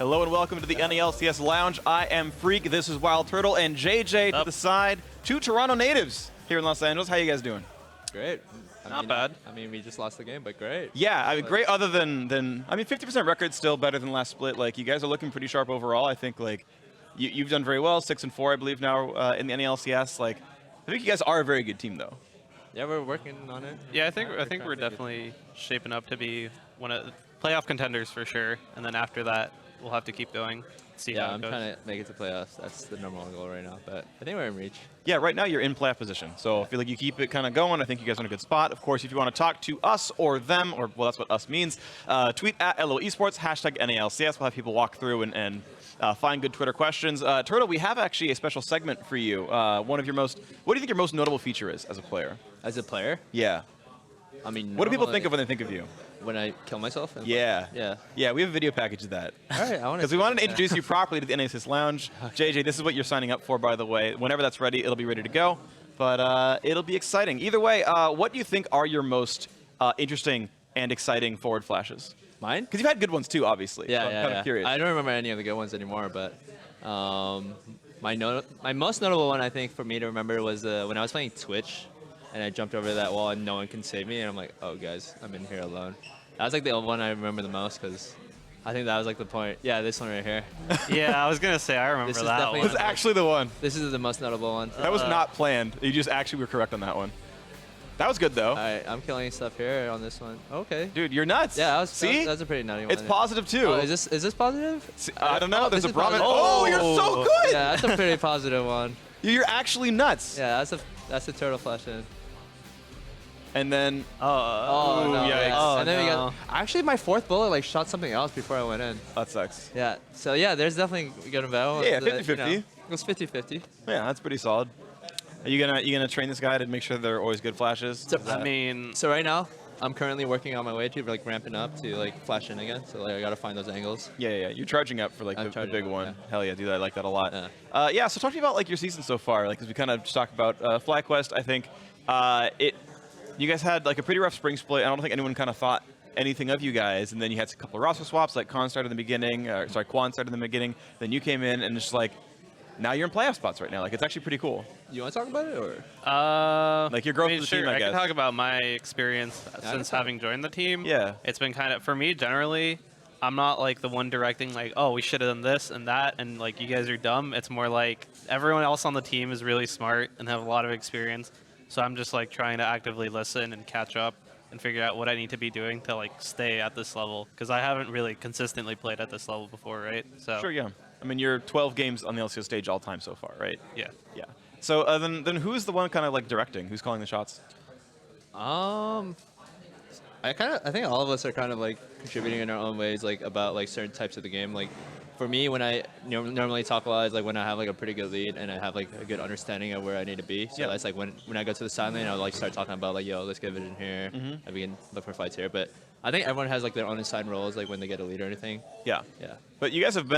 Hello and welcome to the LCS Lounge. I am Phreak, this is WildTurtle, and JayJ to the side. Two Toronto natives here in Los Angeles. How you guys doing? Great. Not bad. I mean, we just lost the game, but great. Yeah, I mean, great other than I mean, 50% record still better than last split. Like, you guys are looking pretty sharp overall. I think, like, you've done very well, 6-4, I believe, now in the NLCS. Like, I think you guys are a very good team, though. Yeah, we're working on it. Yeah, I think we're definitely shaping up to be one of the playoff contenders for sure. And then after that, we'll have to keep going. See how it goes. I'm trying to make it to playoffs. That's the number one goal right now. But I think we're in reach. Yeah, right now you're in playoff position. So I feel like you keep it kind of going. I think you guys are in a good spot. Of course, if you want to talk to us or them, or well, that's what us means, tweet at LO Esports, hashtag NALCS. We'll have people walk through and find good Twitter questions. Turtle, we have actually a special segment for you. What do you think your most notable feature is as a player? As a player? Yeah. I mean, what do people think of when they think of you? When I kill myself? Yeah. Yeah. Yeah, we have a video package of that. All right, I want to. Because we wanted to introduce you properly to the NALCS Lounge. JayJ, this is what you're signing up for, by the way. Whenever that's ready, it'll be ready to go. But it'll be exciting. Either way, what do you think are your most interesting and exciting forward flashes? Mine? Because you've had good ones too, obviously. Yeah, so I'm kind of curious. I don't remember any of the good ones anymore, but my most notable one, I think, for me to remember was when I was playing Twitch, and I jumped over that wall and no one can save me, and I'm like, oh, guys, I'm in here alone. That was like the one I remember the most, because I think that was like the point. Yeah, this one right here. Yeah, I was going to say, I remember that one. This is actually the one. This is the most notable one. That was not planned. You just actually were correct on that one. That was good, though. All right, I'm killing stuff here on this one. Okay. Dude, you're nuts. Yeah, See? that's a pretty nutty one. It's positive, too. Oh, is this positive? See, I don't know. There's a Brahmin. positive. Oh, you're so good. Yeah, that's a pretty positive one. You're actually nuts. Yeah, that's a turtle flash in. And then, Oh, no. yikes. Oh, and then we no. got, actually, my fourth bullet like shot something else before I went in. That sucks. Yeah. So yeah, there's definitely good and bad. Yeah, ones that, 50-50. It was 50-50. Yeah, that's pretty solid. Are you gonna train this guy to make sure they're always good flashes? So, I mean, So right now, I'm currently working on my way to like ramping up to like flash in again. So like I gotta find those angles. Yeah. You're charging up for like the charging big up, one. yeah. Hell yeah, dude, I like that a lot. Yeah. Yeah. So talk to me about like your season so far. Like, as we kind of just talked about FlyQuest, I think you guys had like a pretty rough spring split. I don't think anyone kind of thought anything of you guys, and then you had a couple of roster swaps. Like Quan started in the beginning. Quan started in the beginning. Then you came in, and it's like now you're in playoff spots right now. Like, it's actually pretty cool. You want to talk about it or? Like your growth of the sure, team, I guess. can talk about my experience since having joined the team. Yeah. It's been kind of, for me, generally, I'm not like the one directing like, oh, we should have done this and that, and like you guys are dumb. It's more like everyone else on the team is really smart and have a lot of experience. So I'm just like trying to actively listen and catch up and figure out what I need to be doing to like stay at this level, because I haven't really consistently played at this level before, right? So Sure, yeah. I mean, you're 12 games on the LCS stage all time so far, right? yeah. Yeah. So then who's the one kind of like directing? Who's calling the shots? I think all of us are kind of like contributing in our own ways, like about like certain types of the game. Like for me, when I normally talk a lot is like when I have like a pretty good lead and I have like a good understanding of where I need to be. So that's like when I go to the side lane, I'll like start talking about like, yo, let's get vision here. And we can look for fights here. But I think everyone has like their own assigned roles, like when they get a lead or anything. Yeah. Yeah. But you guys you've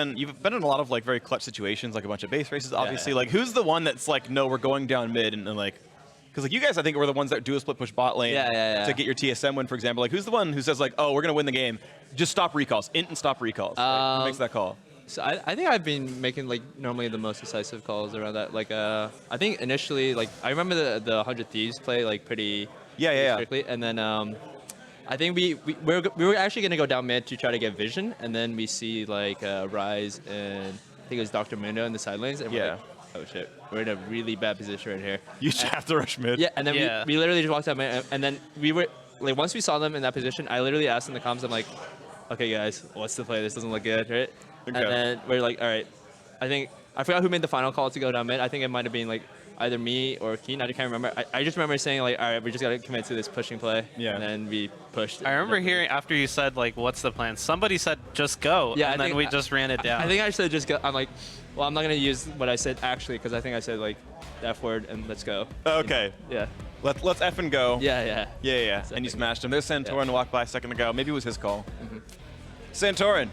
been in a lot of like very clutch situations, like a bunch of base races, obviously. Yeah. Like, who's the one that's like, no, we're going down mid and like, because like you guys, I think, were the ones that do a split push bot lane to get your TSM win, for example. Like, who's the one who says like, oh, we're gonna win the game, just stop recalls, int and stop recalls? Like, who makes that call? So I think I've been making like normally the most decisive calls around that. Like I think initially like I remember the 100 Thieves play like pretty strictly, and then I think we were actually gonna go down mid to try to get vision, and then we see like Rise and I think it was Dr. Mundo in the side lanes, and we're like, oh shit, we're in a really bad position right here. You just have to rush mid. Yeah, and then we literally just walked out mid, and then we were like once we saw them in that position, I literally asked in the comms, I'm like, okay guys, what's the play? This doesn't look good, right? Okay. And then we're like, all right, I forgot who made the final call to go down mid. I think it might have been like either me or Keen. I can't remember. I just remember saying like, all right, we just gotta commit to this pushing play. Yeah. And then we pushed. I remember hearing after you said like, what's the plan? Somebody said just go. Yeah, and then we just ran it down. I think I said just go. I'm like, well, I'm not gonna use what I said actually, because I think I said like the F word and let's go. Okay. Yeah. Let's F and go. Yeah. Yeah. And you smashed him. There's Santorin walked by a second ago. Maybe it was his call. Santorin,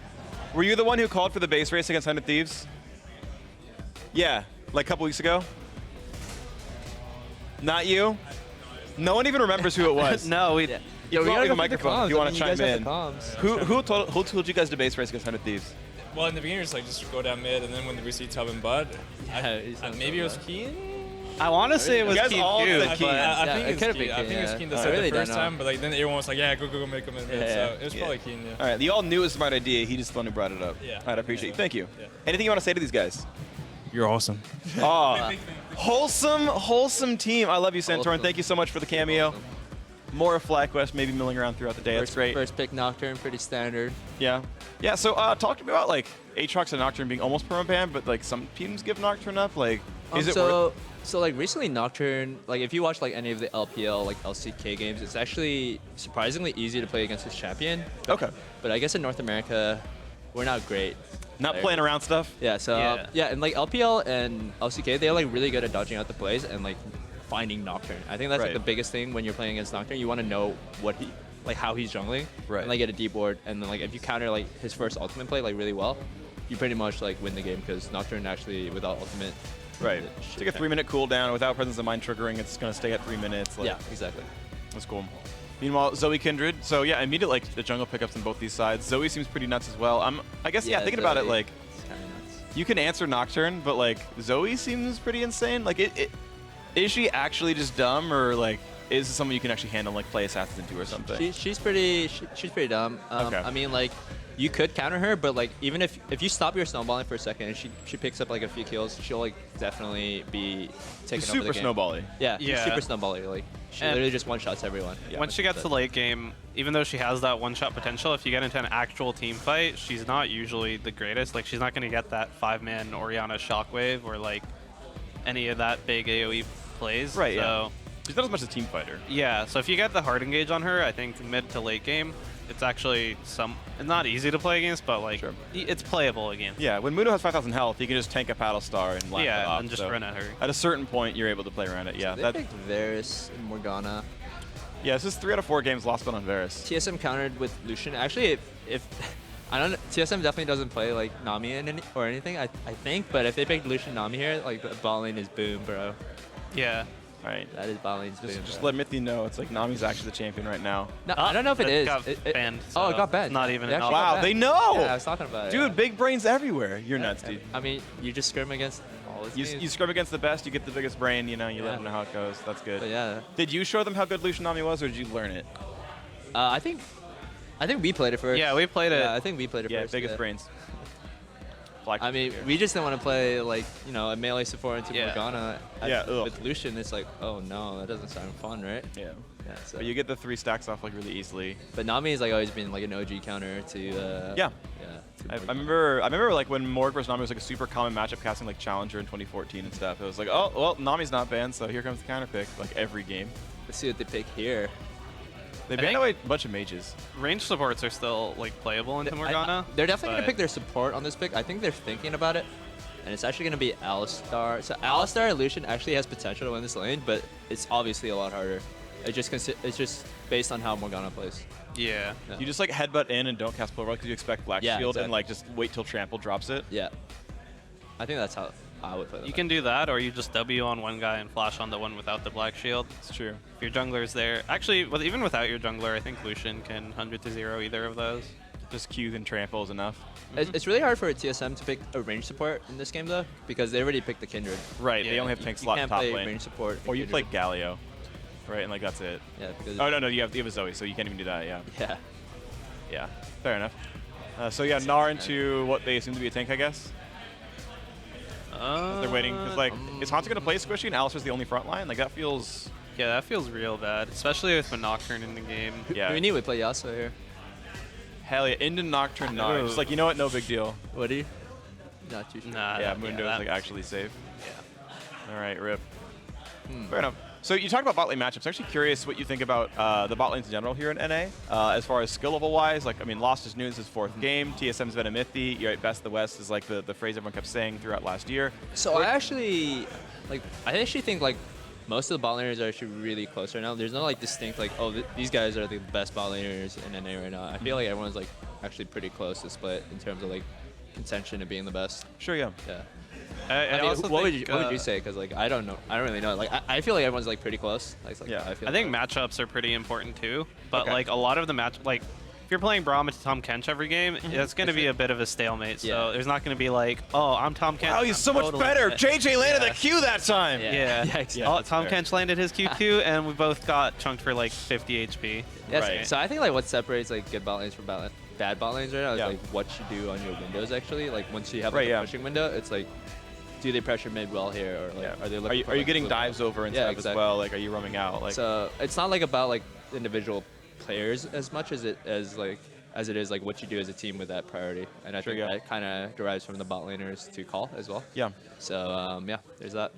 were you the one who called for the base race against 100 Thieves? Yeah, like a couple weeks ago? Not you? No one even remembers who it was. No, we. Yeah. You we gotta gotta go go microphone comms. if you want I to mean, chime you guys in. have the comms. Who told you guys to base race against 100 Thieves? Well, in the beginning, it's like just go down mid, and then when we see Tub and Bud, maybe it was Keen. I want to say it was guys Keen all too, said Keen. but I Yeah, think it it's could've Keen. been I think Keen, it was yeah. Keen that I said really the don't first know. time, but like then everyone was like, yeah, go make him in mid. Yeah. So it was probably Keen. Yeah. All right, you all knew it was a smart idea. He just finally brought it up. Yeah. All right, I appreciate you. Thank you. Yeah. Anything you want to say to these guys? You're awesome. Oh, wholesome team. I love you, Santorin. Wholesome. Thank you so much for the cameo. Awesome. More of FlyQuest maybe milling around throughout the day. That's great. First pick Nocturne, pretty standard. Yeah. Yeah, so talk to me about like Aatrox and Nocturne being almost perma-banned, but like some teams give Nocturne up. Like, is it worth So like recently Nocturne, like if you watch like any of the LPL, like LCK games, it's actually surprisingly easy to play against this champion. Okay. But I guess in North America, we're not great. Not Like- playing around stuff? Yeah, so Yeah. and like LPL and LCK, they're like really good at dodging out the plays and like finding Nocturne. I think that's Right. like the biggest thing when you're playing against Nocturne. You want to know how he's jungling, Right. and like get a deep ward, and then like if you counter like his first ultimate play like really well, you pretty much like win the game because Nocturne actually without ultimate. Right. shit Take a 3-minute cooldown without Presence of Mind triggering. It's going to stay at 3 minutes. Like, Yeah, exactly. That's cool. Meanwhile, Zoe Kindred. So yeah, immediate like the jungle pickups on both these sides. Zoe seems pretty nuts as well. I guess thinking about it, Zoe, like it's kinda nuts. you can answer Nocturne, but like Zoe seems pretty insane. Like is she actually just dumb, or like is this someone you can actually handle, like play assassins into or something? She's pretty dumb. Okay. I mean, like, you could counter her, but like, even if you stop your snowballing for a second and she picks up like a few kills, she'll like definitely be taking She's over super the game. snowbally. Yeah, she's Yeah. super snowballer. Like, she And- literally just one shots everyone. Yeah. once she gets to late game, even though she has that one-shot potential, if you get into an actual team fight, she's not usually the greatest. Like, she's not going to get that 5-man Orianna Shockwave or like any of that big AoE plays. Right. So, Yeah. She's not as much a team fighter. yeah, so if you get the hard engage on her, I think mid to late game, it's actually it's not easy to play against, but like Sure. it's playable against. Yeah. When Muno has 5,000 health, he can just tank a paddle star and laugh it Yeah, off. and just so run at her. At a certain point, you're able to play around it. Yeah. They picked Varus and Morgana. Yeah. This is 3 out of 4 games lost on Varus. TSM countered with Lucian. Actually, if I don't, TSM definitely doesn't play like Nami or anything. I think, but if they picked Lucian Nami here, like the ball lane is boom, bro. Yeah. All right. That is ball lane's boom. Just bro. let Mithy know it's like Nami's actually the champion right now. No, I don't know if it is. Got banned. Oh, it so got banned. it's not even They an actually option. got Wow, banned. they know! Yeah, I was talking about it. Dude, big brains everywhere. You're nuts, dude. I mean, you just scrim against all this. You scrub against the best, you get the biggest brain, you know, you let Yeah. them know how it goes. That's good. But yeah, Did you show them how good Lucian Nami was, or did you learn it? I think we played it first. Yeah, we played it. Yeah, I think we played it Yeah, first. biggest yeah. brains. Black I mean, here. we just didn't want to play like a melee support into Yeah. Morgana. Yeah, ugh. With Lucian, it's like, oh no, that doesn't sound fun, right? Yeah. Yeah. So. But you get the 3 stacks off like really easily. But Nami has like always been like an OG counter to. Yeah. Yeah. I remember like when Morg vs Nami was like a super common matchup casting like Challenger in 2014 and stuff. It was like, oh well, Nami's not banned, so here comes the counter pick like every game. Let's see what they pick here. They I banned think- away a bunch of mages. Range supports are still like playable into Morgana. They're definitely gonna but- pick their support on this pick. I think they're thinking about it, and it's actually gonna be Alistar. So Alistar and Lucian actually has potential to win this lane, but it's obviously a lot harder. It's just based on how Morgana plays. Yeah. Yeah. You just like headbutt in and don't cast Polaroid because you expect Black Yeah, Shield and exactly. like just wait till Trample drops it. Yeah. I think that's how I would play. You can do that, or you just W on one guy and flash on the one without the black shield. It's true. If your jungler's there, actually, even without your jungler, I think Lucian can 100 to 0 either of those. Just Q and Trample is enough. It's really hard for a TSM to pick a range support in this game though, because they already picked the Kindred. Right, they Yeah, only have tank You slot can't top play lane. range support. Or you play Kindred. Galio. Right, and like that's it. Yeah, because Oh no, you have a Zoe, so you can't even do that, yeah. yeah. Yeah, fair enough. So yeah, Gnar into what they assume to be a tank, I guess. They're waiting, because like, is Hanzo gonna play Squishy and Alistar's the only front line? Like that feels, Yeah, that feels real bad, especially with Nocturne in the game. yeah. We need to play Yasuo here. Hell yeah, into Nocturne Gnar. Just like, you know what, no big deal. What do you? Not too sure. Nah, Yeah, that- Mundo's that like makes actually sense. safe. Yeah. All right, rip. Fair enough. So you talked about bot lane matchups. I'm actually curious what you think about the bot lanes in general here in NA. As far as skill level wise, like I mean, Lost is new. This is 4th game. TSM's been a Mythy. You're right, best of the West is like the phrase everyone kept saying throughout last year. So I actually think like most of the bot laners are actually really close right now. There's no like distinct like, oh, these guys are the best bot laners in NA right now. I feel like everyone's like actually pretty close to split in terms of like contention and being the best. Sure, yeah. Yeah. I I mean, also what would think, you say? Because like I don't know. I don't really know. Like I feel like everyone's like pretty close. Like, Yeah. I I think matchups are pretty important too, but Okay. like a lot of the if you're playing Braum into Tom Kench every game, it's going to be a bit of a stalemate. So there's not going to be like, oh, I'm Tom Kench. Oh, he's so much better. JayJ landed the Q that time. Yeah. Tom Kench landed his Q2, and we both got chunked for like 50 HP. Yes. Right. So I think like what separates like good bot lanes from bad bot lanes right now is like what you do on your windows actually. Like once you have like, a pushing window, it's like, do they pressure mid well here, or like are they looking are you getting dives over and stuff as well? Like, are you roaming out? Like, so it's not like about like individual players as much as it is like what you do as a team with that priority, and I think that kind of derives from the bot laners to call as well. Yeah. So yeah, there's that.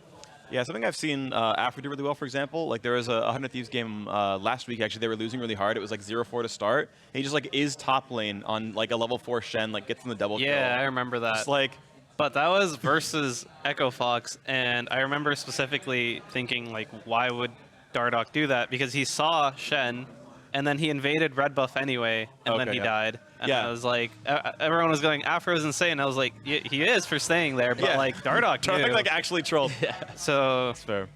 Yeah, something I've seen Afro do really well, for example, like there was a 100 Thieves game last week, actually, they were losing really hard. It was like 0-4 to start. And he just like is top lane on like a level 4 Shen, like gets in the double kill. Yeah, I remember that. Just like, but that was versus Echo Fox, and I remember specifically thinking like, why would Dardoch do that? Because he saw Shen, and then he invaded red buff anyway, and then he died. And I was like, everyone was going, Afro's insane. I was like, he is for staying there, but like Dardoch knew. like actually trolled. So that's fair.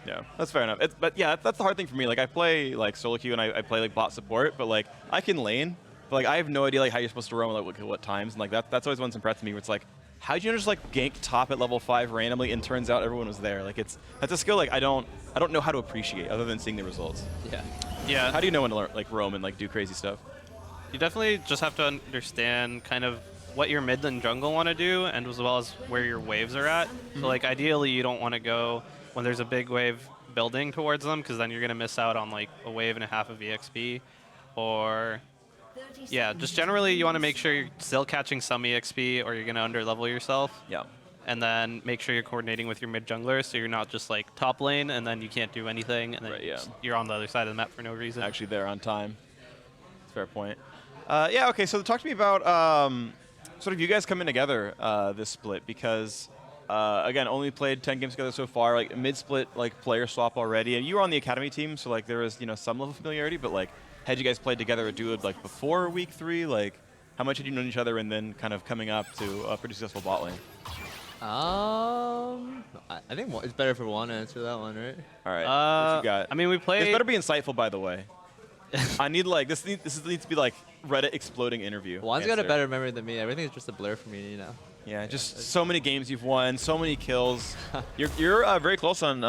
Yeah, that's fair enough. But yeah, that's the hard thing for me. Like I play like solo queue and I play like bot support, but like I can lane, but like I have no idea like how you're supposed to roam like what times, and like that's always one's impressed me. Where it's like, how'd you just like gank top at level 5 randomly, and turns out everyone was there. Like that's a skill like I don't know how to appreciate other than seeing the results. Yeah. How do you know when to like roam and like do crazy stuff? You definitely just have to understand kind of what your mid and jungle want to do, and as well as where your waves are at. So like ideally you don't want to go when there's a big wave building towards them, because then you're going to miss out on like a wave and a half of EXP. Or just generally you want to make sure you're still catching some EXP, or you're going to underlevel yourself. And then make sure you're coordinating with your mid jungler, so you're not just like top lane and then you can't do anything, and then you're on the other side of the map for no reason. Actually there on time. That's a fair point. Okay, so talk to me about sort of you guys coming together this split, because again, only played 10 games together so far, like mid-split like player swap already, and you were on the academy team, so like there was some level of familiarity, but like had you guys played together a duo like before week 3? Like how much had you known each other, and then kind of coming up to a pretty successful bot lane? I think it's better for Juan to answer that one, right? All right, what you got? I mean, we played. It's better be insightful, by the way. I need like this needs to be like Reddit exploding interview. Juan's got a better memory than me. Everything's just a blur for me, Yeah, just so many games you've won, so many kills. You're very close on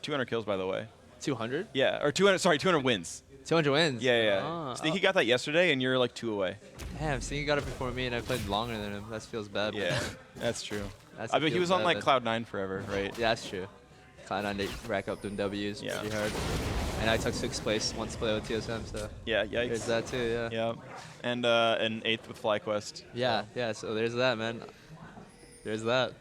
200 kills, by the way. 200? Yeah, or 200. Sorry, 200 wins. 200 wins. Yeah. Sneaky got that yesterday, and you're like 2 away. Damn, Sneaky got it before me, and I played longer than him. That feels bad. Yeah, that's true. I bet he was on like Cloud9 forever, right? Yeah, that's true. Cloud9 to rack up them W's pretty hard. And I took 6th place once played with TSM, so yikes. There's that too, Yeah, and 8th with FlyQuest. Yeah, so there's that, man. There's that.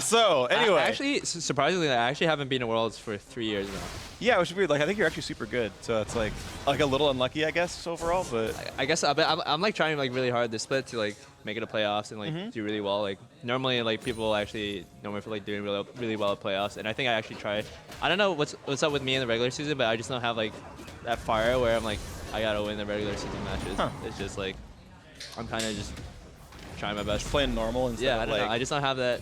So anyway, actually, surprisingly, I actually haven't been in Worlds for 3 years now. Yeah, which is weird. Like I think you're actually super good, so it's like a little unlucky, I guess, overall. But I guess I'm like trying like really hard this split to like make it a playoffs and like do really well. Like normally, like people actually know me for like doing really well at playoffs, and I think I actually try. I don't know what's up with me in the regular season, but I just don't have like that fire where I'm like I gotta win the regular season matches. It's just like I'm kind of just trying my best. Playing normal instead I don't know. I just don't have that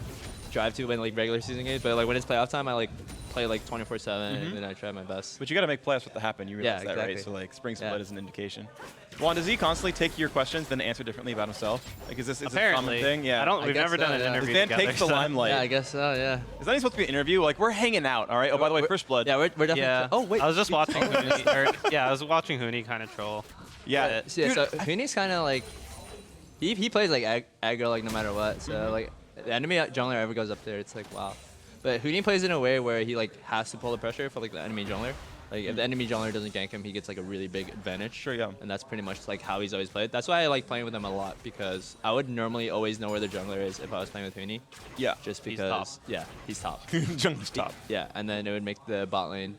drive to win like regular season games, but like when it's playoff time, I like play like 24/7 and then I try my best. But you got to make playoffs with the happen. You realize that, right? So like spring split is an indication. Juan, does he constantly take your questions then answer differently about himself? Like is this a common thing? Yeah. We've never done an interview Dan together. takes the limelight. Yeah, I guess so. Yeah. Is that supposed to be an interview? Like we're hanging out, all right? Oh, by the way, First Blood. Yeah, we're definitely. Yeah. Oh wait. I was just watching Hooney. I was watching Hooney kind of troll. Yeah. So Hooney's kind of like he plays like aggro like no matter what. So like the enemy jungler ever goes up there, it's like wow. But Hooney plays in a way where he like has to pull the pressure for like the enemy jungler. Like if the enemy jungler doesn't gank him, he gets like a really big advantage. Sure, yeah. And that's pretty much like how he's always played. That's why I like playing with him a lot, because I would normally always know where the jungler is if I was playing with Hooney. Yeah. Just because he's top. Jungler's top. Yeah, and then it would make the bot lane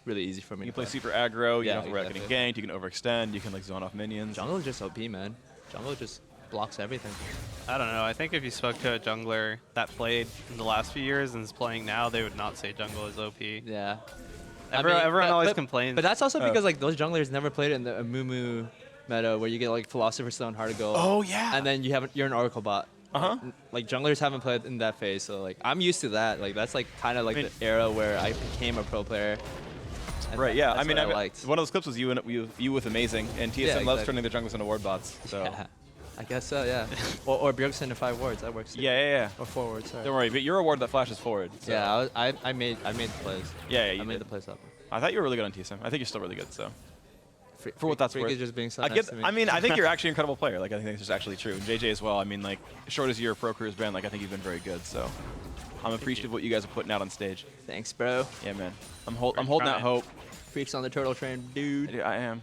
really easy for me. You can play super aggro, you Yeah, don't have to getting ganked, you can overextend, you can like zone off minions. Jungle is just OP, man. Jungle just blocks everything. I don't know. I think if you spoke to a jungler that played in the last few years and is playing now, they would not say jungle is OP. Yeah. Everyone always complains. But that's also because like those junglers never played it in the Amumu meta where you get like Philosopher's Stone, Heart of Gold. Oh yeah. And then you're an Oracle bot. Like junglers haven't played in that phase, so like I'm used to that. Like that's like kind of like the era where I became a pro player. Right, yeah. That's I mean, what I liked. one of those clips was you with Amazing, and TSM loves exactly. turning their junglers into ward bots. So. Yeah, I guess so, yeah. or Bjergsen into 5 wards, that works too. Yeah. Or 4 wards, sorry. Don't worry, but you're a ward that flashes forward. So. Yeah, I made the plays. Yeah, you I made did. the plays up. I thought you were really good on TSM. I think you're still really good, so. For what that's Phreak worth. is just being so I nice to me. mean, I think you're actually an incredible player. Like, I think that's just actually true. And JayJ as well. I mean, like, short as your pro career has been, like, I think you've been very good. So, I'm appreciative of what you guys are putting out on stage. Thanks, bro. Yeah, man. I'm holding out hope. Phreak's on the turtle train, dude. I am.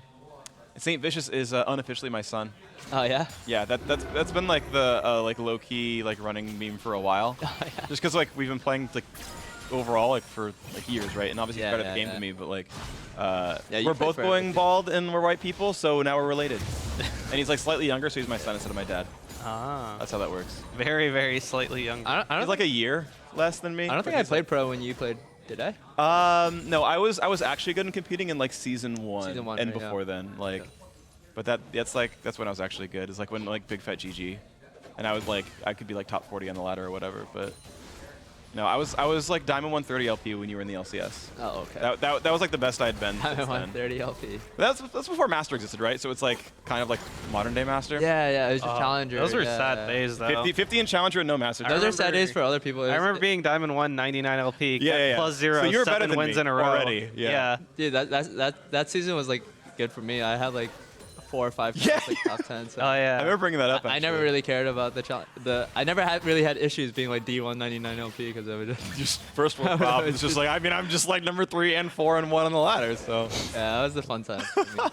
Saint Vicious is unofficially my son. Oh, yeah? Yeah, that's been like the like low key like running meme for a while. Oh, yeah. Just because like we've been playing like overall like for like years, right? And obviously he's better at the game yeah. than me, but like you we're played both forever, going too. bald and we're white people, so now we're related. And he's like slightly younger, so he's my son instead of my dad. Ah. That's how that works. Very, very slightly younger. I don't He's like a year less than me. I don't but think I he's, played pro when you played, did I? No, I was actually good in competing in like season one Season 1, and right, before yeah. then, like. Okay. But that's when I was actually good. It's like when like Big Fat GG, and I could be like top 40 on the ladder or whatever. But no, I was like Diamond 130 LP when you were in the LCS. Oh, okay. That was like the best I'd been. I'm since then. 130 LP. That's before Master existed, right? So it's like kind of like modern day Master. Yeah, it was just Challenger. Those were yeah. sad days, though. 50 in Challenger and no Master. Those are sad remember- days for other people. I remember being Diamond 1, 99 LP, Yeah. plus 0, So you were 7 better than wins me in a row. already. Yeah. Dude, that season was like good for me. I had like 4 or 5 Yeah. like top 10. So Oh, yeah. I remember bringing that up. I never actually. really cared about I never really had issues being like D199 LP because I would Just first world problems. It's just like I'm just like number 3 and 4 and 1 on the ladder. So yeah, that was the fun time for me.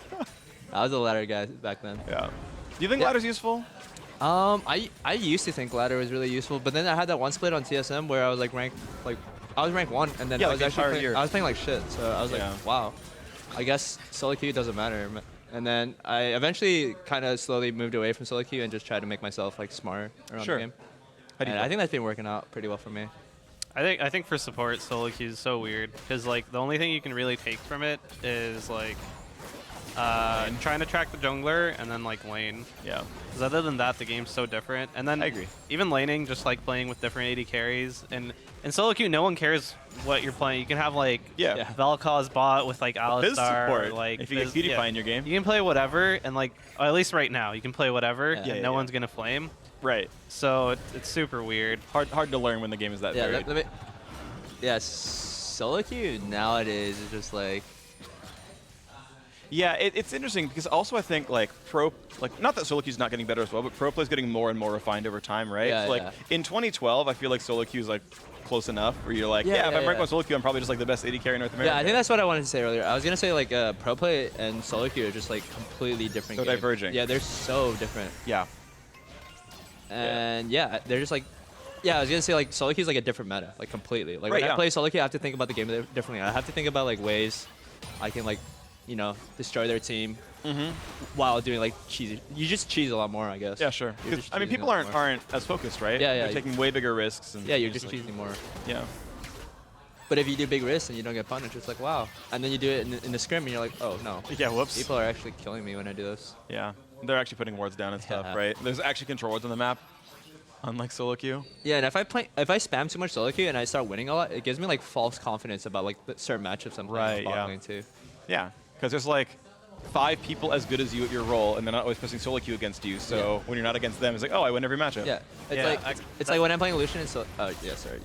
I was a ladder guy back then. yeah. Do you think Yeah. ladder's useful? I used to think ladder was really useful, but then I had that one split on TSM where I was like ranked I was ranked 1, and then Yeah, I like was the actually entire playing, year. I was playing like shit. So I was Yeah. like, wow, I guess solo queue doesn't matter. And then I eventually kind of slowly moved away from solo queue and just tried to make myself like smarter around Sure. the game. How do you And feel? I think that's been working out pretty well for me. I think for support, solo queue is so weird because like the only thing you can really take from it is like trying to track the jungler and then like lane. Yeah. Because other than that, the game's so different. And then I agree. Even laning, just like playing with different AD carries. And in solo queue, no one cares what you're playing. You can have like Yeah. Vel'Koz bot with like Fizz Alistar. support. Or, like If you get Fizz- PewDiePie in your game. You can play whatever, and like at least right now, you can play whatever. Yeah. and Yeah, no yeah. one's gonna flame. Right. So it's super weird. Hard to learn when the game is that Yeah, varied. solo queue nowadays is just like Yeah, it's interesting because also I think like not that solo queue's not getting better as well, but pro play's getting more and more refined over time, right? Yeah, So, like yeah. in 2012, I feel like solo queue's like close enough where you're like, Yeah, if yeah, I break yeah. my solo queue, I'm probably just like the best AD carry in North America. yeah. I think that's what I wanted to say earlier. I was gonna say like pro play and solo queue are just like completely different. So games. diverging. Yeah, they're so different. Yeah. And yeah, they're just like. Yeah, I was gonna say like solo queue is like a different meta, like completely. Like Right, when I yeah. play solo queue, I have to think about the game differently. I have to think about like ways I can like, destroy their team while doing like cheesy. You just cheese a lot more, I guess. Yeah, sure. You're 'Cause, just I mean, cheesing people a lot more. aren't as focused, right? Yeah, yeah. They're taking way bigger risks. And Yeah, you're just cheesing more. Yeah. But if you do big risks and you don't get punished, it's like wow. And then you do it in the scrim, and you're like, oh no. Yeah. Whoops. People are actually killing me when I do this. Yeah. They're actually putting wards down and stuff, Yeah. right? There's actually control wards on the map, unlike solo queue. Yeah, and if I spam too much solo queue and I start winning a lot, it gives me like false confidence about like the certain matchups I'm Right, playing yeah. bot lane too. Yeah, because there's like 5 people as good as you at your role, and they're not always pressing solo queue against you. So Yeah. when you're not against them, it's like, oh, I win every matchup. Yeah, it's Yeah, like it's like when I'm playing Lucian and oh yeah, sorry.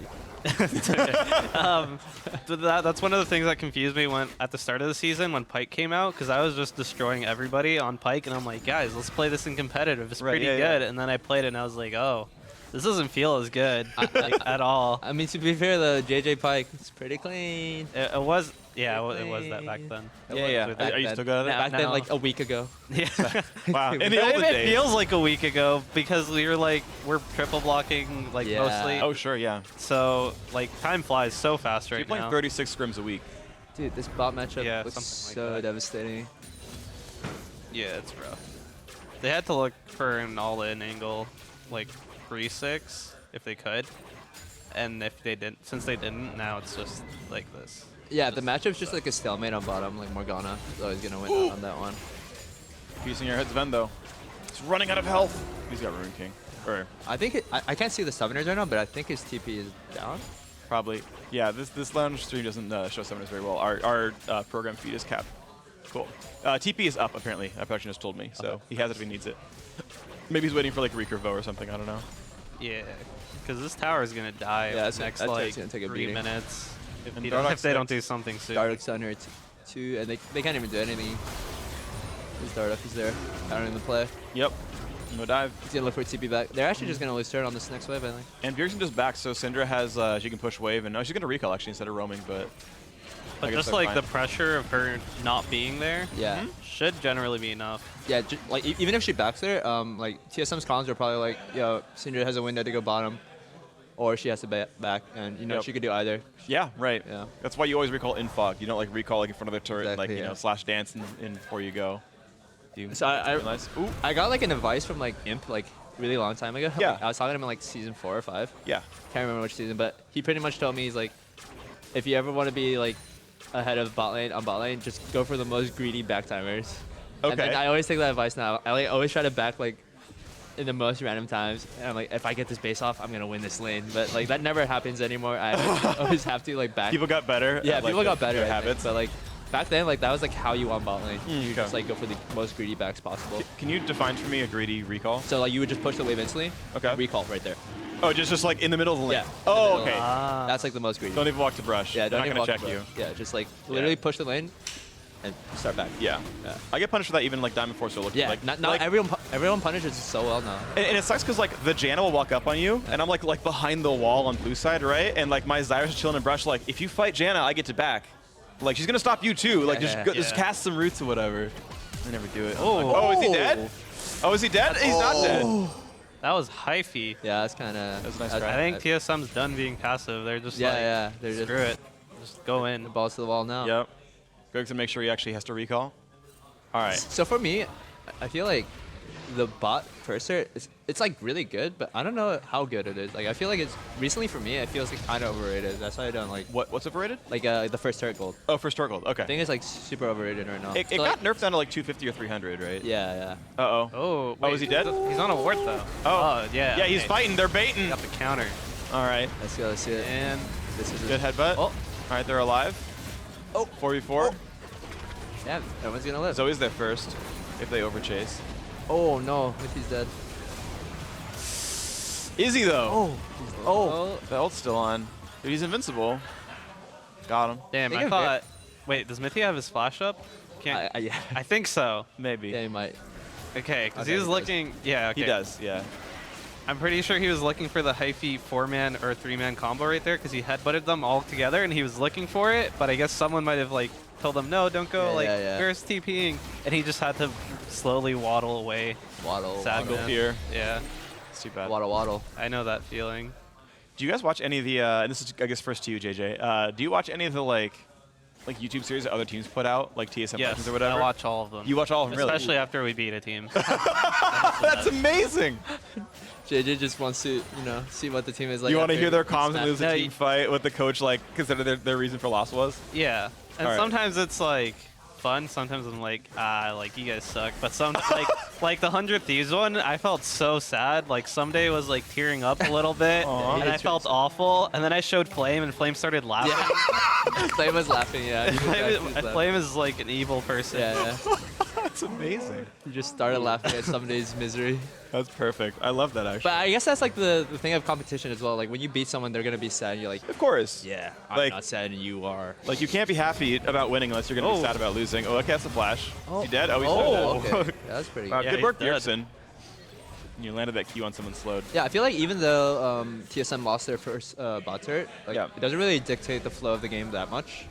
That's one of the things that confused me when at the start of the season when Pyke came out, because I was just destroying everybody on Pyke, and I'm like, guys, let's play this in competitive. It's Right, pretty yeah, yeah. good. And then I played it, and I was like, oh, this doesn't feel as good like, at all. I mean, to be fair, the JayJ Pyke, it's pretty clean. It was, yeah, it was that back then. It was Yeah. with Are that. you still good at it? Back then, now. like a week ago. Yeah. Wow. In the It olden days. feels like a week ago because we're triple blocking like Yeah. mostly. Oh, sure, yeah. So like time flies so fast So right you're playing now. 36 scrims a week. Dude, this bot matchup Yeah, looks something like so that. devastating. Yeah, it's rough. They had to look for an all-in angle, like 3-6, if they could. And if they didn't, since they didn't, now it's just like this. Yeah, the matchup's just like a stalemate on bottom. Like Morgana is always gonna win on that one. Piecing your head's Ven, though. He's running out of health. He's got Rune King. Or I think I can't see the summoners right now, but I think his TP is down. Probably. Yeah, this lounge stream doesn't show summoners very well. Our program feed is capped. Cool. TP is up, apparently. Production just told me, so he has it if he needs it. Maybe he's waiting for like Recurvo or something, I don't know. Yeah, because this tower is going to die in the next like gonna take a 3 beating. minutes. If Dardock's they don't next. do something soon. Dardock's down here too, and they can't even do anything. His Dardock is there, countering the play. Yep. No dive. He's gonna look for TP back. They're actually just gonna lose turn on this next wave, I think. And Bjergsen just back, so Syndra has, she can push wave, and no, she's going to recall actually instead of roaming, but... I But guess just they're like fine. the pressure of her not being there Yeah. should generally be enough. Yeah, like even if she backs there, like TSM's cons are probably like, yo, Syndra has a window to go bottom, or she has to back, and you know Yep. she could do either. Yeah, right. Yeah. That's why you always recall in fog. You don't like recall like in front of the turret, and, like, Exactly, you know, yeah. slash dance in before you go. Do you So I realize? Ooh. I got like an advice from like Imp like really long time ago. Yeah. Like, I was talking to him in like season 4 or 5. Yeah. Can't remember which season, but he pretty much told me he's like, if you ever want to be like ahead of bot lane on bot lane, just go for the most greedy back timers. And then Okay. I always take that advice now. I like always try to back like in the most random times, and I'm like, if I get this base off, I'm gonna win this lane. But like that never happens anymore. I always have to like back. People got better. yeah, at, like, people got better their at habits, habits. but like back then, like that was like how you won bot lane. You okay. just like go for the most greedy backs possible. Can you define for me a greedy recall? So like you would just push the wave instantly. Okay. Recall right there. Oh, just like in the middle of the lane. Yeah, in the Oh, middle. okay. That's like the most greedy. Don't even walk to brush. Yeah, don't I'm even not walk gonna the check brush. Yeah, just like literally push the lane and start back. you. Yeah. Yeah. I get punished for that even like Diamond Force or looking. Yeah, Like, not like, everyone punishes so well now. and it sucks because like the Janna will walk up on you, and I'm like behind the wall on blue side, right? And like my Zyra's is chilling in brush. Like if you fight Janna, I get to back. Like she's gonna stop you too. Like Yeah, just cast some roots or whatever. I never do it. Oh. Oh, is he dead? Oh, is he dead? He's not dead. That was hyphy. Yeah, that's kind of. That's a nice I try. think TSM's done being passive. They're just like, Yeah, they're just screw it. Just go in. the balls to the wall now. Yep. Greg's to make sure he actually has to recall. All right. So for me, I feel like the bot firster, it's like really good, but I don't know how good it is. Like I feel like it's recently for me, it feels like kind of overrated. That's why I don't like What's overrated? like the first turret gold. Oh, for Star Gold. Okay. I think it's like super overrated right now. It So, got like, nerfed down to like 250 or 300, right? yeah. Uh-oh. Oh, Oh, is he dead? He's on a ward though. Oh. yeah. Yeah, he's okay. fighting. They're baiting. Got the counter. All right. Let's go. Let's see it. And This is Good headbutt. Oh. All right, they're alive. Oh. 4v4. Yeah, everyone's gonna live. Zoe's there first if they overchase. Oh no, if he's dead. Is he though? Oh. The ult's still on. Dude, he's invincible. Got him. damn, Think I of thought. Wait, does Mithy have his flash up? Can't. Yeah. I think so. Maybe. Yeah, he might. Okay, because Okay, he was he does. looking. Yeah, okay. He does, yeah. I'm pretty sure he was looking for the hyphy 4-man or 3-man combo right there because he headbutted them all together and he was looking for it, but I guess someone might have like told him, no, don't go, Yeah. where's TPing? And he just had to slowly waddle away. Waddle. Sad Go man. here. Yeah, It's too bad. Waddle. I know that feeling. Do you guys watch any of the, and this is, I guess, first to you, JayJ. Do you watch any of the, like YouTube series that other teams put out, like TSM Yes, Legends or whatever? I watch all of them. You watch all of them, really? Especially after we beat a team. That's amazing. JayJ just wants to, see what the team is like. You want to after hear their each comms and match. lose a team fight, what the coach, like, consider their reason for loss was? Yeah, and All right. sometimes it's like fun. Sometimes I'm like, like you guys suck. But some like the 100 Thieves one, I felt so sad. Like someday was like tearing up a little bit, Aw. and I felt awful. And then I showed Flame, and Flame started laughing. Yeah. Flame was laughing, yeah. He was actually laughing. Flame is like an evil person. Yeah. That's amazing. He just started laughing at some day's misery. That's perfect. I love that, actually. But I guess that's like the thing of competition as well. Like when you beat someone, they're gonna be sad. You're like, Of course. yeah, I'm Like- not sad, and you are. Like, you can't be happy about winning unless you're going to be Oh. sad about losing. Oh, okay, that's a flash. Is he dead? Oh, he's Oh, dead. okay. Yeah, that's pretty Wow, good. Yeah, good he's work, dead. Bjergsen. You landed that Q on someone slowed. Yeah, I feel like even though TSM lost their first bot turret, like Yeah. it doesn't really dictate the flow of the game that much.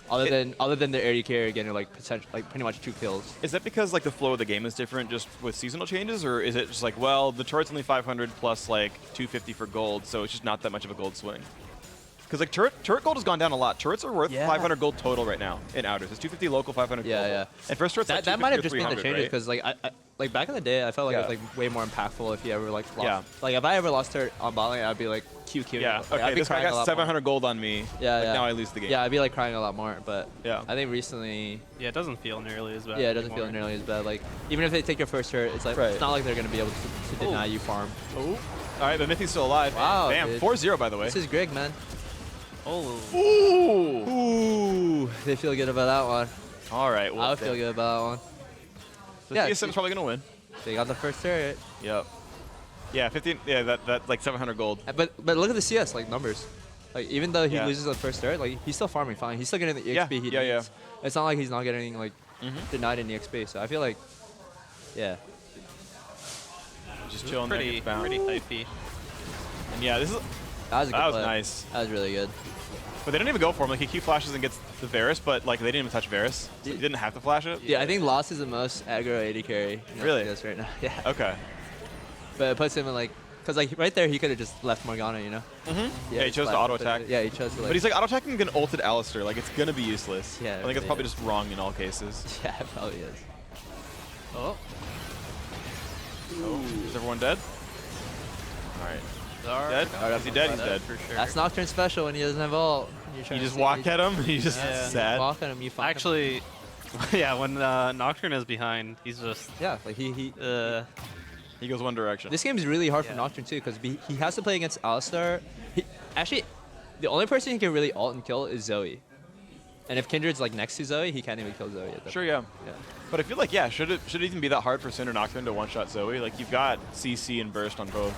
Other than the AD carry getting like potential, like pretty much 2 kills. Is that because like the flow of the game is different just with seasonal changes, or is it just like, well, the turret's only 500 plus like 250 for gold, so it's just not that much of a gold swing? Because like turret gold has gone down a lot. Turrets are worth Yeah. 500 gold total right now in outers. It's 250 local, 500 Yeah, global. yeah. And first turret's like That might have 250 just or been the 300, changes right? because like like back in the day, I felt like it was Yeah. like way more impactful if you ever like lost. Yeah. Like if I ever lost her on bot lane, I'd be like QQ. Yeah. Like, I'd Okay, be this guy crying a got lot 700 gold on me. Yeah, like, yeah. Now I lose the game. Yeah, I'd be like crying a lot more. But Yeah. I think recently, Yeah, it doesn't feel nearly as bad. yeah, it doesn't anymore. feel nearly as bad. Like even if they take your first turret, it's like Right. it's not like they're gonna be able to deny you farm. Oh. All right, but Mithy's still alive. Wow, Damn, dude. 4-0 by the way. This is Greg, man. Oh. Ooh. Ooh, they feel good about that one. All right. Well, I would feel good about that one. So Yeah, TSM's probably gonna win. They got the first turret. Yep. Yeah, 15. Yeah, that like 700 gold. But look at the CS like numbers. Like even though he Yeah. loses the first turret, like he's still farming fine. He's still getting the EXP he Yeah, yeah. needs. It's not like he's not getting like denied in EXP. So I feel like, yeah. Just chilling there. Pretty gets bound. hypey. And yeah, this is That was a good that was play. nice. That was really good. But they didn't even go for him. Like he Q flashes and gets the Varus, but like they didn't even touch Varus. So he didn't have to flash it. Yeah, I think Lost is the most aggro AD carry. in Really? LCS right now. Yeah. Okay. But it puts him in like, cause like right there he could have just left Morgana, you know. Yeah, he chose to flat- auto attack. Yeah, he chose to like. But he's like auto attacking an ulted Alistar. Like it's gonna be useless. Yeah, I think it it's probably really just wrong in all cases. yeah, it probably is. Oh. Oh, is everyone dead? All right. Zar. Dead? Oh, Is he dead? He's dead. For sure. That's Nocturne special when he doesn't have ult. You just walk at him. You just Yeah. sad. Walk at him, you find him. Actually, yeah, when Nocturne is behind, he's just. Yeah, like he He goes one direction. This game is really hard for Yeah. Nocturne too, because he has to play against Alistar. Actually, the only person he can really ult and kill is Zoe. And if Kindred's like next to Zoe, he can't even kill Zoe at that Sure, point. yeah. Yeah. But I feel like, yeah, should it even be that hard for Cinder Nocturne to one-shot Zoe? Like, you've got CC and Burst on both.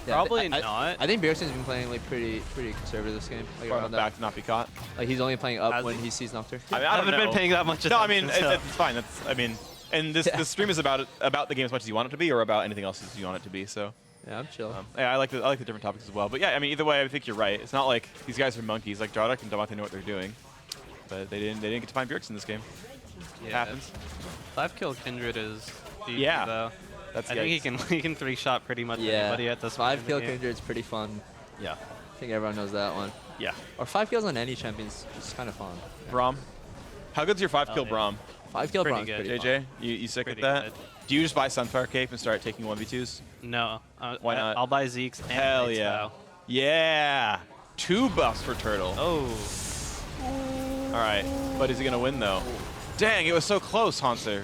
Yeah, Probably I not. think Bjergsen's been playing like pretty conservative this game. Like Far around enough back that. to not be caught. Like he's only playing up Has when he? he sees Nocturne. I mean, I I don't haven't know. been paying that much attention. No, I mean, so. it's fine. And the stream is about the game as much as you want it to be, or about anything else as you want it to be. So, Yeah, I'm chill. yeah, I like the different topics as well. But yeah, I mean, either way, I think you're right. It's not like these guys are monkeys. Like Jardok and Damate know what they're doing, but they didn't get to find Bjergsen in this game. It Yeah. happens. 5-kill Kindred is decent, Yeah. though. That's I think he can 3-shot pretty much anybody at this point. 5-kill Kindred's pretty fun. Yeah. I think everyone knows that one. Yeah. Or 5 kills on any champion's just kind of fun. Braum. How good's your 5-kill yeah. Braum? 5-kill Pretty Braum's good. pretty JJ, fun. you sick Pretty with that? good. Do you just buy Sunfire Cape and start taking 1v2s? No. Why not? I'll buy Zeke's and Hell Knight's yeah. Vow. Yeah. 2 buffs for Turtle. Oh. All right. But is he going to win, though? Dang, it was so close, Hanser.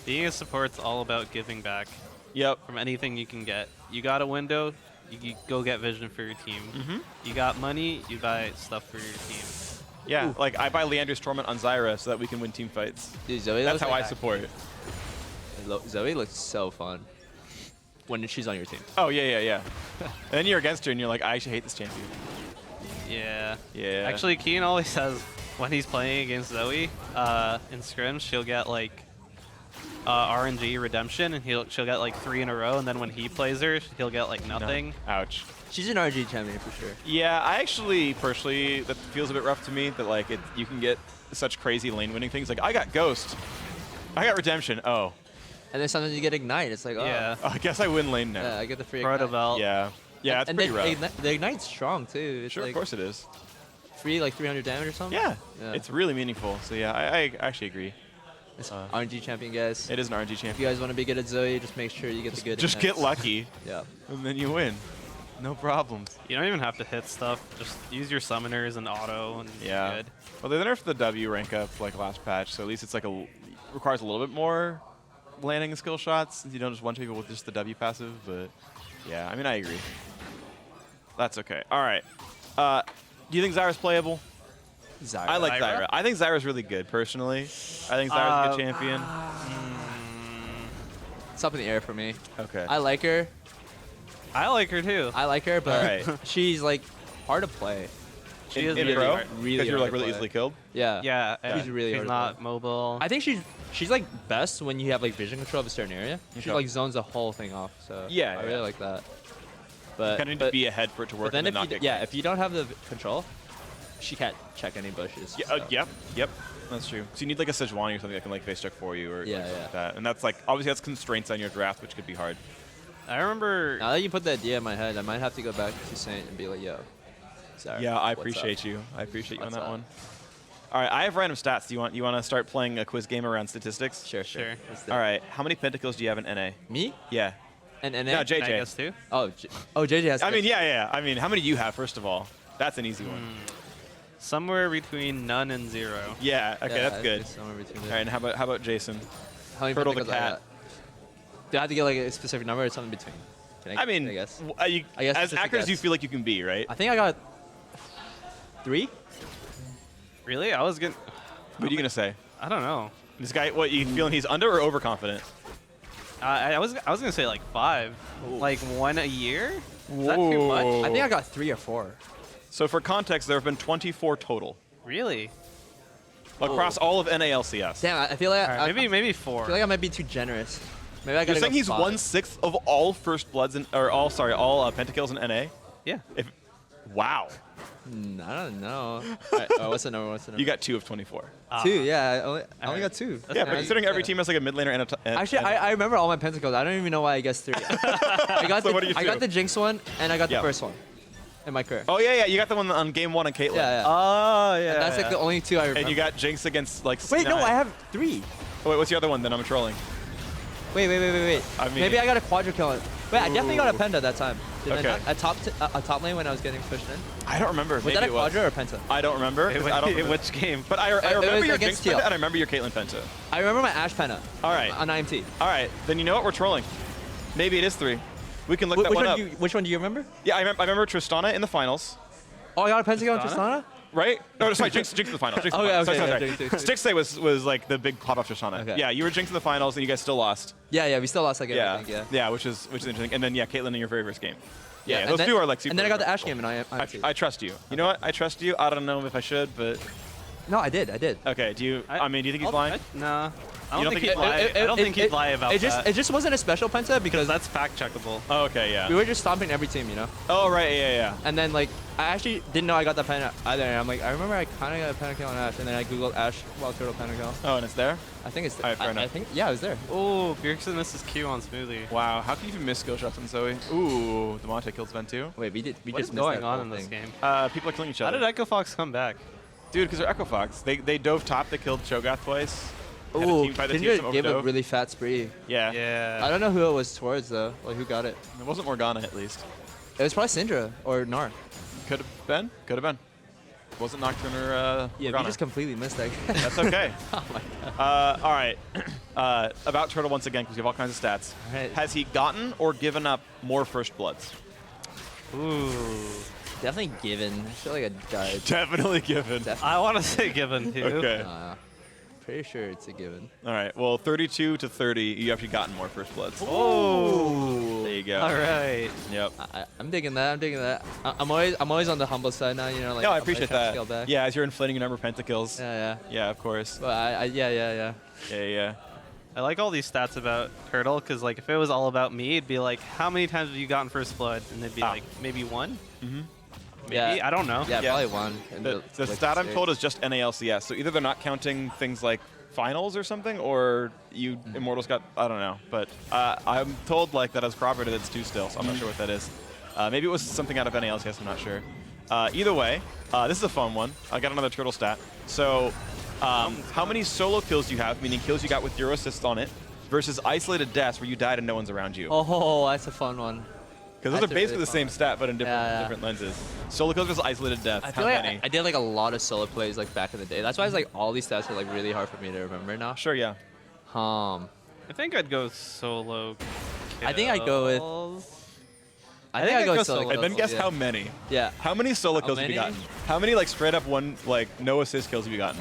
Being a support's all about giving back Yep. from anything you can get. You got a window, you go get vision for your team. You got money, you buy stuff for your team. Yeah, like I buy Leander's Torment on Zyra so that we can win team fights. Dude, Zoe That's looks how like I support it. Zoe looks so fun when she's on your team. Oh, yeah. And then you're against her and you're like, I actually hate this champion. Yeah. Yeah. Actually, Keen always says when he's playing against Zoe in scrims, she'll get like RNG redemption, and she'll get like 3 in a row, and then when he plays her, he'll get like nothing. Ouch. She's an RG champion for sure. Yeah, I actually, personally, that feels a bit rough to me that like you can get such crazy lane winning things. Like, I got Ghost. I got Redemption. Oh. And then sometimes you get Ignite. It's like, oh. Yeah. Oh, I guess I win lane now. Yeah, I get the free Proto Ignite. Belt. Yeah. Yeah, it's and pretty then rough. the Ignite's strong too. It's Sure, like of course it is. free like 300 damage or something. Yeah. Yeah. It's really meaningful. So yeah, I actually agree. It's RNG champion, guys. It is an RNG If champion. you guys want to be good at Zoe, just make sure you get the good. Just get hits. lucky, Yeah. and then you win. No problems. You don't even have to hit stuff. Just use your summoners and auto, and Yeah. you're good. Well, they nerfed the W rank up like last patch, so at least it's like requires a little bit more landing and skill shots. You don't just one people with just the W passive, but yeah, I mean, I agree. That's okay. All right. Do you think Zyra's playable? Zyra. I like Zyra? Zyra. I think Zyra's really good, personally. I think Zyra's a good champion. It's up in the air for me. Okay. I like her. I like her too. I like her, but Alright. she's like hard to play. She is in really pro? hard. Really Because you're hard like to really play. easily killed? Yeah. Yeah, She's really hard She's to not mobile. I think she's like best when you have like vision control of a certain area. She Okay. like zones the whole thing off. So Yeah, I yeah. really like that. But Kind of need to be ahead for it to work but then and if not you get yeah, if you don't have the control, she can't check any bushes. Yeah, so. yep. That's true. So you need like a Sejuani or something that can like face check for you or Yeah, something yeah. like that. And that's like, obviously that's constraints on your draft, which could be hard. I remember. Now that you put that idea in my head, I might have to go back to Saint and be like, yo. Sorry, Yeah, I what's appreciate up? you. I appreciate you on What's that up? one. All right, I have random stats. Do you want to start playing a quiz game around statistics? Sure. Sure. Let's do All it. right, how many pentakills do you have in NA? Me? Yeah. And No, I JJ. guess too. Oh, JJ has. I mean, yeah. I mean, how many do you have, first of all? That's an easy one. Somewhere between none and 0. Yeah, okay, Yeah, that's good. it's somewhere between All there. right, and how about Jason? How many Turtle the pentakills I cat. got? Do I have to get like a specific number or something between? kidding. I mean, I guess. You, I guess as it's just a accurate as you guess. feel like you can be, right? I think I got 3. Really? I was gonna. What are you gonna say? I don't know. This guy, what you feeling? He's under or overconfident? I was gonna say like 5, like 1 a year. Is that too much? Whoa. I think I got 3 or 4. So for context, there have been 24 total Really? across all of NALCS. Damn, I feel like All right, maybe I 4. feel like I might be too generous. Maybe I You're gotta saying go he's 5. 1/6 of all first bloods or all Pentakills in NA? Yeah. Wow. I don't know. What's the number? What's the number? You got 2 of 24. 2. Yeah, I only right. got 2. Yeah, but considering every team has like a mid laner and a Actually, I remember all my Pentakills. I don't even know why I guessed 3. I got So the what do you I do? got the Jinx one and I got Yeah. the first one in my career. Oh yeah, you got the one on game 1 on Caitlyn. Yeah, yeah. Oh yeah. And that's like the only 2 I remember. And you got Jinx against like. Wait, no, C9. I have 3. Oh, wait, what's the other one? Then I'm trolling. Wait. I mean- Maybe I got a quadra kill. Wait, I definitely got a penta that time. Didn't Okay. I not? A top lane when I was getting pushed in. I don't remember. Was Maybe that a it was. quadra or penta? I don't remember. 'cause I don't In remember. which game? But I It remember was your Jinx against penta TL. and I remember your Caitlyn penta. I remember my Ashe penta. All right. On IMT. All right. Then you know what? We're trolling. Maybe it is 3. We can look that Which one one? up. Which one do you remember? Yeah, I remember Tristana in the finals. Oh, I got a pentakill on Tristana? Tristana? Right? No, sorry, Jinx in the finals. Jinx in the Okay, finals. okay, Sorry, yeah, sorry. Jinx. Stixay was like the big pop off Tristana. Okay. Yeah, you were Jinx in the finals and you guys still lost. Yeah, we still lost that game. Yeah. I think, yeah. Yeah, which is interesting. And then yeah, Caitlyn in your very first game. Yeah, and those then, 2 are like super. And then I got the important. Ashe game in IMT. I trust you. You know what? I trust you. I don't know if I should, but No, I did. okay. Do you? I mean, do you think he's lying? Nah. I You don't think he'd it- lie. I don't think he'd lie about it that. It just wasn't a special penta because That's fact checkable. Oh, okay, yeah. we were just stomping every team, you know. Oh, right, yeah. And then like I actually didn't know I got that penta either. And I'm like, I remember I kind of got a pentakill on Ashe, and then I googled Ashe WildTurtle pentakill. Oh, and it's there? I think it's. All right, fair I enough. think yeah, it was there. Oh, Bjergsen misses Q on Smoothie. Wow, how can you even miss skill shots on Zoe? Ooh, the Monte kills Ven too. Wait, we just What is missed going that on whole in this thing. game? People are killing each How other. did Echo Fox come back? Dude, because they're Echo Fox. They dove top, they killed Cho'Gath twice. Had a Ooh, team fight, the Kindred TSM gave a overdove. really fat spree. Yeah. Yeah. I don't know who it was towards though. Like who got it? It wasn't Morgana at least. It was probably Syndra or Gnar. Could have been. Could have been. Wasn't Nocturne or Yeah, we Morgana. just completely missed that. That's okay. Oh my god. All right. About Turtle once again, because we have all kinds of stats. All right. Has he gotten or given up more First Bloods? Ooh. Definitely given. I feel like I died. Definitely given. I want to say given too. Okay. Pretty sure it's a given. All right. Well, 32 to 30, you actually gotten more First Bloods. Oh. There you go. All right. Yep. I'm digging that. I'm digging that. I'm always on the humble side now. You know, like. No, I I'm appreciate trying to that. scale back. Yeah, as you're inflating your number of pentakills. Yeah. Yeah, of course. But yeah. Yeah. I like all these stats about Turtle because, like, if it was all about me, it'd be like, how many times have you gotten First Blood? And it'd be like, maybe 1? Mm-hmm. Maybe? Yeah. I don't know. Yeah, Yeah. probably 1. in The like, stat I'm state. told is just NALCS. So either they're not counting things like finals or something, or you Immortals got, I don't know. But I'm told like that as corroborated it's 2 still, so I'm not sure what that is. Maybe it was something out of NALCS, I'm not sure. Either way, this is a fun one. I got another Turtle stat. So how many solo kills do you have, meaning kills you got with your assists on it, versus isolated deaths where you died and no one's around you? Oh, that's a fun one. Because those That's are a basically really the same fun stat, but in different, different lenses. Solo kills versus isolated deaths. I How feel like many? I did like a lot of solo plays like back in the day. That's why it's like all these stats are like really hard for me to remember now. Sure, yeah. I think I'd go solo kills. I think I'd go with- I think I'd go with solo And kills. then guess yeah. how many. Yeah. How many solo How kills have you many? gotten? How many like straight up no assist kills have you gotten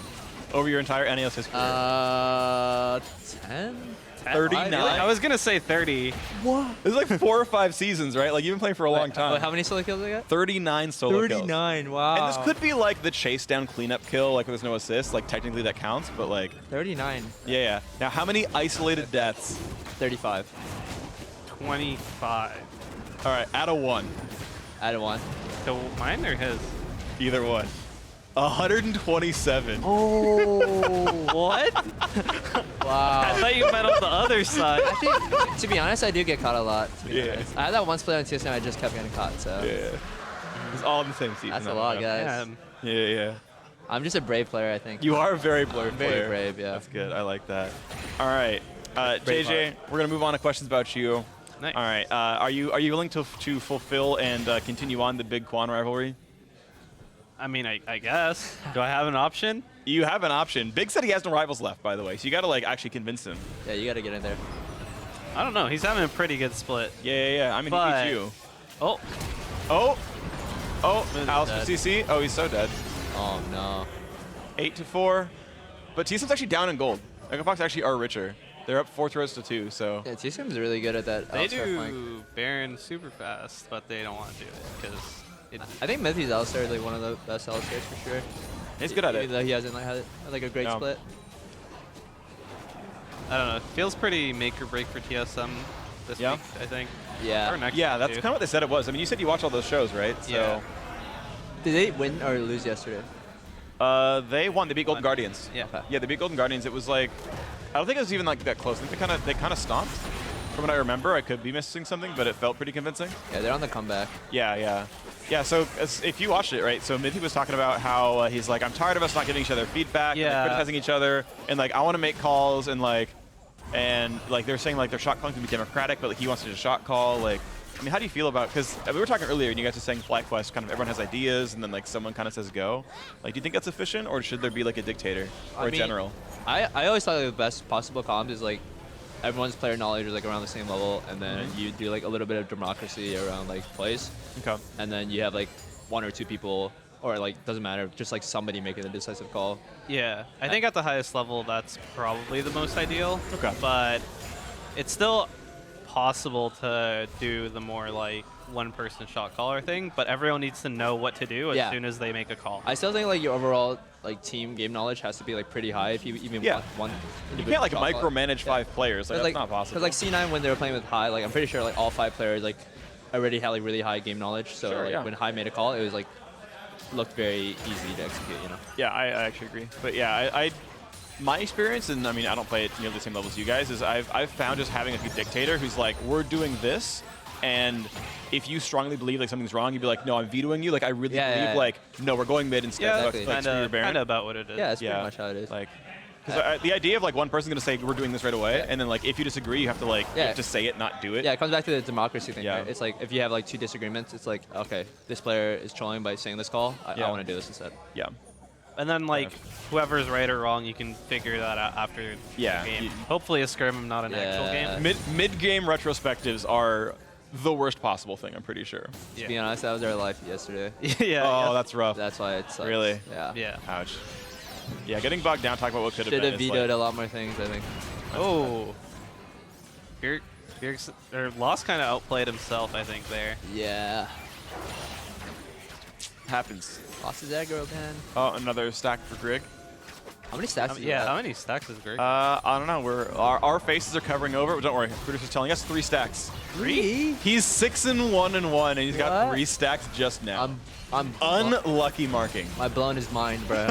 over your entire NALCS career? 10? 39. I was going to say 30. What? This is like 4 or 5 seasons, right? Like you've been playing for a long time. How many solo kills did I get? 39 solo kills. 39, wow. And this could be like the chase down cleanup kill, like with no assist. Like technically that counts, but like 39. yeah. Now how many isolated deaths? 35. 25. All right, out of 1. Out of 1. So mine or his? Either one. 127. Oh, what? I Wow. thought you meant on the other side. I think, to be honest, I do get caught a lot. To be Yeah. honest. I had that once play on TSM, I just kept getting caught, so. Yeah. It's all in the same season. That's a I lot, don't know. guys. Yeah. Yeah. I'm just a brave player, I think. You are a very brave very player. brave, yeah. That's good. I like that. All right, Brave JayJ, we're gonna move on to questions about you. Nice. All right, are you willing to fulfill and continue on the big Quan rivalry? I mean, I guess. Do I have an option? You have an option. Big said he has no rivals left, by the way, so you gotta like actually convince him. Yeah, you gotta get in there. I don't know. He's having a pretty good split. Yeah. I mean, But- he beat you. Oh, Oh, Moon's Alistar dead. CC. Oh, he's so dead. Oh no. 8-4. But TSM's actually down in gold. Echo Fox actually are richer. They're up 4 throws to 2, so. Yeah, TSM's really good at that. they Alistar flank. do Baron super fast, but they don't want to do it because I think Matthew's Alistar is like one of the best Alistars for sure. He's good at Even it. though he hasn't like had like a great No. split. I don't know. It feels pretty make or break for TSM this Yeah. week, I think. Yeah. Or next Yeah, week, that's too. kind of what they said it was. I mean, you said you watch all those shows, right? Yeah. Did they win or lose yesterday? So, they won. They beat Golden Won. Guardians. Yeah. Okay. Yeah, they beat Golden Guardians. It was like, I don't think it was even like that close. I think they kind of stomped. From what I remember, I could be missing something, but it felt pretty convincing. Yeah, they're on the comeback. Yeah. So if you watched it, right? So Mithy was talking about how he's like, I'm tired of us not giving each other feedback, and, like, Yeah. criticizing each other, and like I want to make calls, and like they're saying like their shot calling can be democratic, but like he wants to just shot call. Like, I mean, how do you feel about? Because we were talking earlier, and you guys were saying FlyQuest, kind of everyone has ideas, and then like someone kind of says go. Like, do you think that's efficient, or should there be like a dictator or I a mean, general? I always thought like, the best possible comms is like everyone's player knowledge is like around the same level, and then you do like a little bit of democracy around like plays, Okay. and then you have like 1 or 2 people, or like doesn't matter, just like somebody making the decisive call. Yeah, I think at the highest level, that's probably the most ideal. Okay. But it's still possible to do the more like one-person shot caller thing, but everyone needs to know what to do as Yeah. soon as they make a call. I still think like your overall like team game knowledge has to be like pretty high if you even Yeah. want one. You can't like individual shot caller. micromanage 5 players. Like, that's not possible. Because like C9 when they were playing with High, like I'm pretty sure like all 5 players like already had like really high game knowledge. So Sure, like yeah. when High made a call, it was like looked very easy to execute. You know. Yeah, I actually agree. But yeah, I my experience, and I mean, I don't play at nearly the same level as you guys, is I've found just having a good dictator who's like, we're doing this, and if you strongly believe like something's wrong, you'd be like, no, I'm vetoing you. Like, I really Yeah, believe yeah. like, no, we're going mid instead. yeah, exactly. Like, screw your Baron. kind of about what it is. Yeah, that's Yeah. pretty much how it is. Like, because the idea of like one person going to say we're doing this right away, Yeah. and then like if you disagree, you have to like you Yeah. have to say it, not do it. Yeah, it comes back to the democracy thing. Yeah. Right? It's like if you have like 2 disagreements, it's like okay, this player is trolling by saying this call. I Yeah. want to do this instead. Yeah. And then like whoever's right or wrong, you can figure that out after Yeah, the game. you- Hopefully a scrim, not an actual Yeah. game. Mid game retrospectives are the worst possible thing. I'm pretty sure. To be honest, that was our life yesterday. yeah. Oh, yeah. that's rough. That's why it's Really? Yeah. Yeah. Ouch. Yeah, getting bogged down talking about what could have Should been. have is, vetoed like, a lot more things, I think. Oh. Lost kind of outplayed himself, I think, there. Yeah. happens. Lost his aggro again. Oh, another stack for Greg. How many stacks? does he have? How many stacks is Greg? I don't know. Our faces are covering over. Don't worry. Producer's telling us 3 stacks. 3? He's 6-1-1, and he's got What? 3 stacks just now. I'm Unlucky marking. my blown his mind, bro.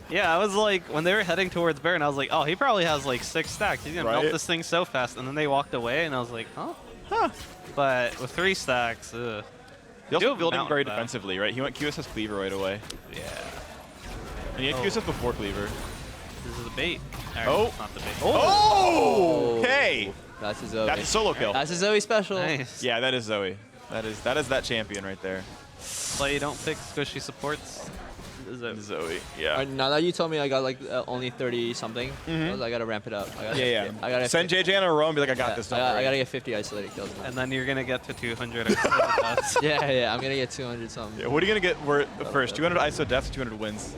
Yeah, I was like, when they were heading towards Baron, I was like, oh, he probably has like 6 stacks. He's gonna Right? melt this thing so fast. And then they walked away, and I was like, huh? But with 3 stacks, ugh. He's also You'll building mount very that. defensively, right? He went QSS Cleaver right away. Yeah. And he had Oh. QSS before Cleaver. This is a bait. Or, Oh. Not the bait. Oh! Okay! That's his Zoe. That's a solo kill. That's his Zoe special. Nice. Yeah, that is Zoe. That is that champion right there. But you don't pick squishy supports. Zoe. Yeah. Now that you told me I got like only 30 something, I gotta ramp it up. I gotta, Yeah. I gotta Send JJ on a row and be like, I got this. Don't I worry. gotta get 50 isolated kills. Now. And then you're gonna get to 200. That's- Yeah, I'm gonna get 200 something. Yeah, what are you gonna get first? 200 ISO deaths or 200 wins?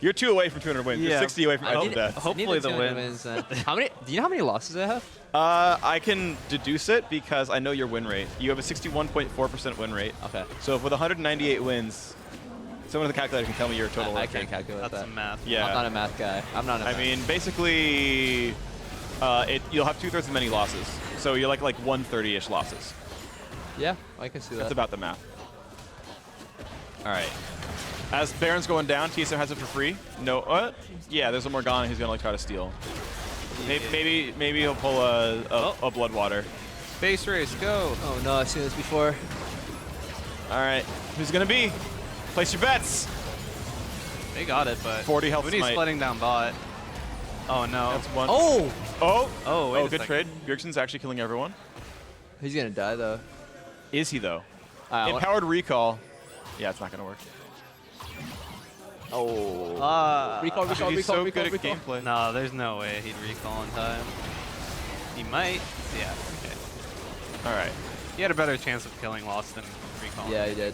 You're 2 away from 200 wins. You're Yeah. 60 away from I ISO hope- deaths. Hopefully the 200 wins. then. How many? Do you know how many losses I have? I can deduce it because I know your win rate. You have a 61.4% win rate. Okay. So with 198 wins, someone with a calculator can tell me your total. I work can't rate. calculate That's that. some math. Yeah. I'm not a math guy. I'm not a I math. mean, basically, you'll have 2/3 as many losses. So you're like 130-ish losses. Yeah, I can see that. That's about the math. All right. As Baron's going down, TSM has it for free. No, what? Yeah, there's a Morgana who's gonna try to steal. Maybe he'll pull a Bloodwater. Base race, go. Oh no, I've seen this before. All right, who's gonna be? Place your bets. They got it, but 40 health Moody's smite. flooding down bot. Oh no. That's one. Oh! Oh, wait a good second. trade. Bjergsen's actually killing everyone. He's gonna die though. Is he though? What- Empowered recall. Yeah, it's not gonna work. Oh. Recall, He's so good at recall. gameplay. No, there's no way he'd recall in time. He might. Yeah. Okay. All right. He had a better chance of killing Lost than Recall. Yeah, he did.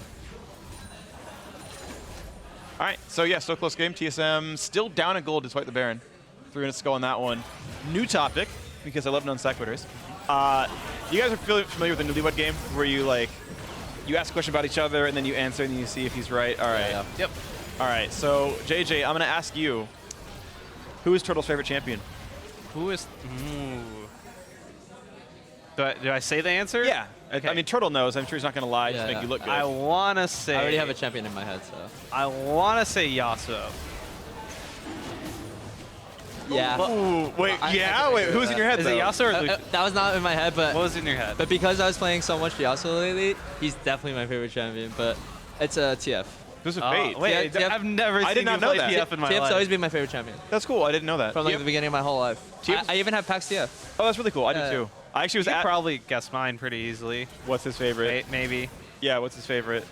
All right. So yeah, so close game. TSM still down at gold despite the Baron. 3 minutes to go on that one. New topic, because I love non sequiturs. You guys are familiar with the newlywed game where you like you ask a question about each other and then you answer and then you see if he's right. All right. Yeah. Yep. All right. So JayJ, I'm gonna ask you, who is Turtle's favorite champion? Who is? Ooh. Do I say the answer? Yeah. Okay. I mean, Turtle knows. I'm sure he's not gonna lie. Just Yeah. make you look good. I wanna say. I already have a champion in my head, so. I wanna say Yasuo. Yeah. Ooh, wait. I Yeah. can Wait. agree Who's with in your head? Is it though? Yasuo or Lucian? That was not in my head, but What was in your head? but because I was playing so much Yasuo lately, he's definitely my favorite champion. But it's a TF. Who's a fate? Wait, TF I've never I seen did not you know play that. TF in my TF's life. always been my favorite champion That's cool. I didn't know that. from like Yep. the beginning of my whole life. TF I even have Pax TF. Oh, that's really cool. I Yeah. do too. I actually was You at. probably guessed mine pretty easily. What's his favorite? Wait, maybe. Yeah. What's his favorite?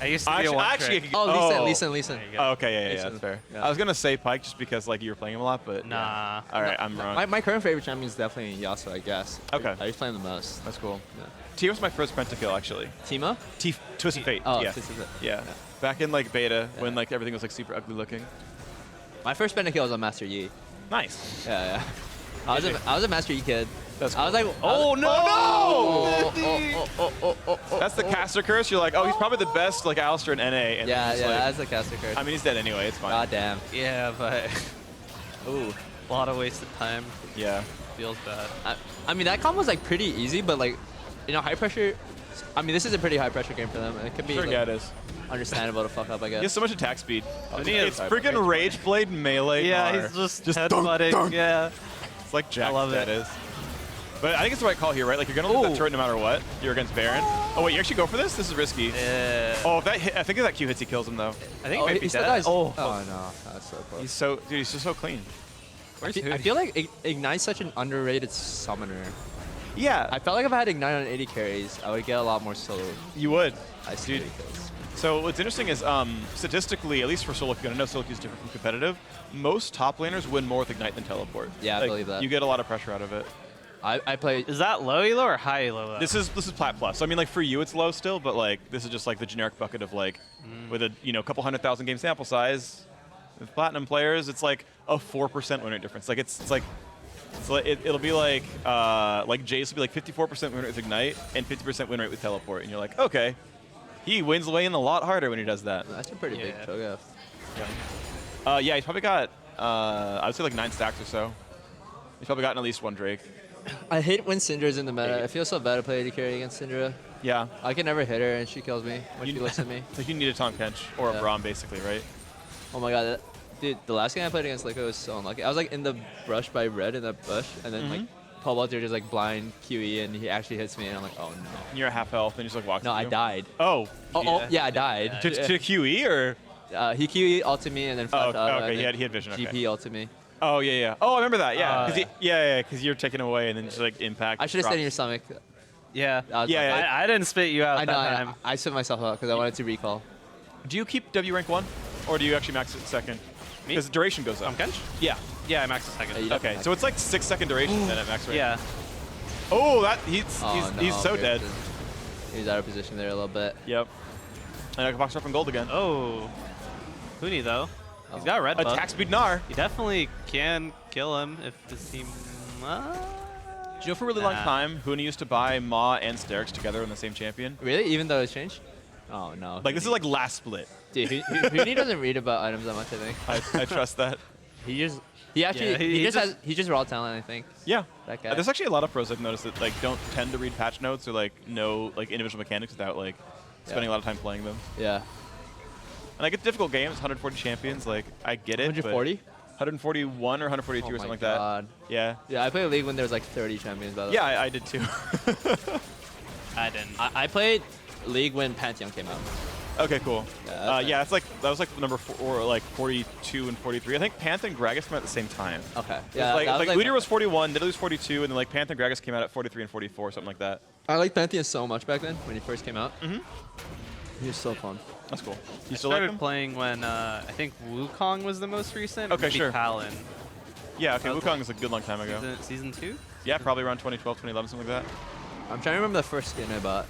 I used to be a one Actually, trick. Oh, Leeson. There you go. Oh, okay. Yeah. Leeson. That's fair. Yeah. I was gonna say Pyke just because like you were playing him a lot, but Nah. yeah. All right. I'm wrong. My current favorite champion is definitely Yasuo, I guess. Okay. I just play him the most. That's cool. Yeah. T was my first Pentakill actually. Teemo? Twisted Fate. Oh, yeah. this is it. Yeah. Back in like beta when Yeah. like everything was like super ugly looking. My first Pentakill was on Master Yi. Nice. Yeah. I was a Master Yi kid. That's I was cool. like, Oh no! oh. That's the caster curse. You're like, oh, he's probably the best like Alistar in NA. And Yeah, then just, yeah, like, that's the caster curse. I mean, he's dead anyway. It's fine. God damn. Yeah, but Ooh. a lot of wasted time. Yeah. Feels bad. I mean, that combo was like pretty easy, but like, you know, high pressure. I mean, this is a pretty high pressure game for them. It could be Sure, like, yeah, it is. understandable to fuck up, I He guess. has so much attack speed. And he It's has freaking Rage Blade melee. Yeah, Mar. he's just dunk, headbutting. dunk. Yeah. It's like Jack love that it. is. But I think it's the right call here, right? Like you're gonna lose that Ooh. turret no matter what. You're against Baron. Oh wait, you actually go for this? This is risky. Yeah. Oh, if that hit, I think if that Q hits, he kills him though. I think Oh, he might he be still dead. dies. Oh. Oh no, that's so close. He's so, dude, he's just so clean. Where's I feel like Ignite's such an underrated summoner. Yeah, I felt like if I had Ignite on 80 carries, I would get a lot more solo you would. ice Dude. carry kills. So what's interesting is statistically, at least for solo queue, I know solo queue is different from competitive. Most top laners win more with Ignite than teleport. Yeah, I Like, believe that. You get a lot of pressure out of it. I play. Is that low elo or high elo? This is plat plus. So, I mean, like for you, it's low still, but like this is just like the generic bucket of like with a couple 100,000 game sample size. With platinum players, it's like a 4% win rate difference. Like it's like it'll be like Jace will be like 54% win rate with Ignite and 50% win rate with teleport, and you're like, okay, he wins way in a lot harder when he does that. That's a pretty big Yeah. Cho'Gath. Yeah, he's probably got I would say like 9 stacks or so. He's probably gotten at least 1 Drake. I hate when Syndra's in the meta. I feel so bad to play AD carry against Syndra. Yeah. I can never hit her and she kills me when she looks at me. Like you need a Taunk Kench or a Yeah. Braum basically, right? Oh my god, dude, the last game I played against FLICKR was so unlucky. I was like in the brush by red in that bush, and then like Paul Walter just like blind QE and he actually hits me, and I'm like, oh no. And you're at half health, and he just like walks. No, at I you. died. Oh. Oh, yeah, I died. To QE or? He QE ulted me and then Oh, flashed out. okay. and He then had vision. Okay. GP ulted me. Oh yeah. Oh, I remember that. Yeah. Yeah. Because you're taken away and then just like impact. I should have stayed in your drops. stomach. Yeah. That was Yeah, my yeah. bad. I didn't spit you out I know. that time. I spit myself out because I wanted to recall. Do you keep W rank 1, or do you actually max it second? Me? Because duration goes up. On Kench? Yeah. Yeah, I maxed a second. Yeah, you Okay. So it's like 6-second duration then at max rank. Yeah. Oh, that he's Oh, no, he's so dead. He's out of position there a little bit. Yep. And I can box up in gold again. Oh. Huni though. He's Oh. got red buff. Attack speed Gnar. He definitely can kill him if this team. Do you know for a really long Nah. time, Huni used to buy Ma and Sterix together in the same champion? Really? Even though it's changed? Oh no. Like, this is like last split. Dude, Huni doesn't read about items that much, I think. I trust that. He just Yeah, he just raw talent, I think. Yeah. That guy. There's actually a lot of pros I've noticed that like don't tend to read patch notes or like know like individual mechanics without like spending a lot of time playing them. Yeah. And like it's difficult games, 140 champions, like I get it. but 140? 141 or 142 Oh or my something like God. that. Yeah. Yeah, I played a league when there was like 30 champions, by the way. Yeah, I did too. I didn't. I played league when Pantheon came out. Okay, cool. Yeah, that's Yeah, it's like that was like number 4 or like 42 and 43. I think Panther and Gragas came out at the same time. Okay. Yeah, like that was Leader was 41, Nidalee was 42, and then like Panther and Gragas came out at 43 and 44, something like that. I liked Pantheon so much back then when he first came out. Mhm. He was so fun. That's cool. You I still like started him? playing when I think Wukong was the most recent. Okay, Maybe sure. Talon. Yeah, okay, Wukong is a good long time ago. Season 2? Yeah, probably around 2012, 2011, something like that. I'm trying to remember the first skin I bought.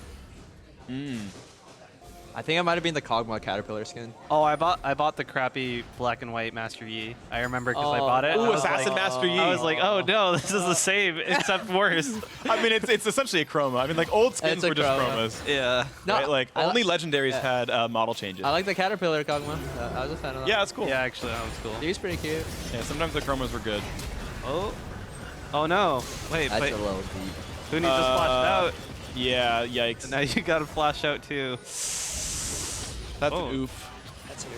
I think it might have been the Kog'Maw Caterpillar skin. Oh, I bought the crappy black and white Master Yi. I remember because I bought it. Ooh, I was Assassin like, Master Yi. I was like, oh no, this is the same, except worse. I mean, it's essentially a chroma. I mean, like, old skins a were just chroma. chromas. Yeah. No, Right? Like, I only li- legendaries had model changes. I like the Caterpillar Kog'Maw. I was a fan of that. Yeah, that's cool. Yeah, actually, that was cool. He was pretty cute. Yeah, sometimes the chromas were good. Oh. Oh no. Wait, That's but a little deep. Huni just flashed out. Yeah, yikes. And now you gotta flash out too. That's Oh. an oof.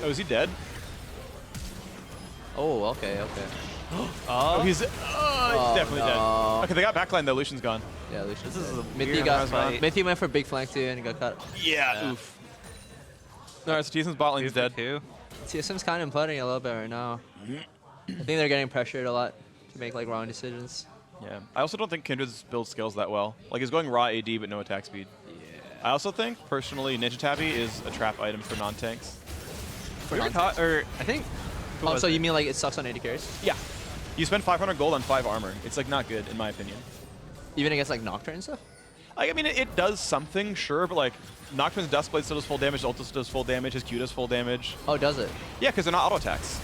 Oh, is he dead? Oh, okay, okay. Oh, he's definitely no. dead. Okay, they got backline though. Lucian's gone. Yeah, Lucian. This is a Mithy weird got fight. Mithy went for big flank too, and he got cut. Yeah, oof. Alright, so TSM's bot lane's dead. Too. TSM's kind of imploding a little bit right now. I think they're getting pressured a lot to make like wrong decisions. Yeah. I also don't think Kindred's build scales that well. Like, he's going raw AD but no attack speed. I also think, personally, Ninja Tabi is a trap item for non-tanks. We were taught, or I think. who Oh, was so it? you mean like it sucks on AD carries? Yeah. You spend 500 gold on 5 armor. It's, like, not good, in my opinion. Even against like Nocturne and stuff? I mean, it does something, sure, but, like, Nocturne's Duskblade still does full damage, Ultis does full damage, his Q does full damage. Oh, does it? Yeah, because they're not auto attacks.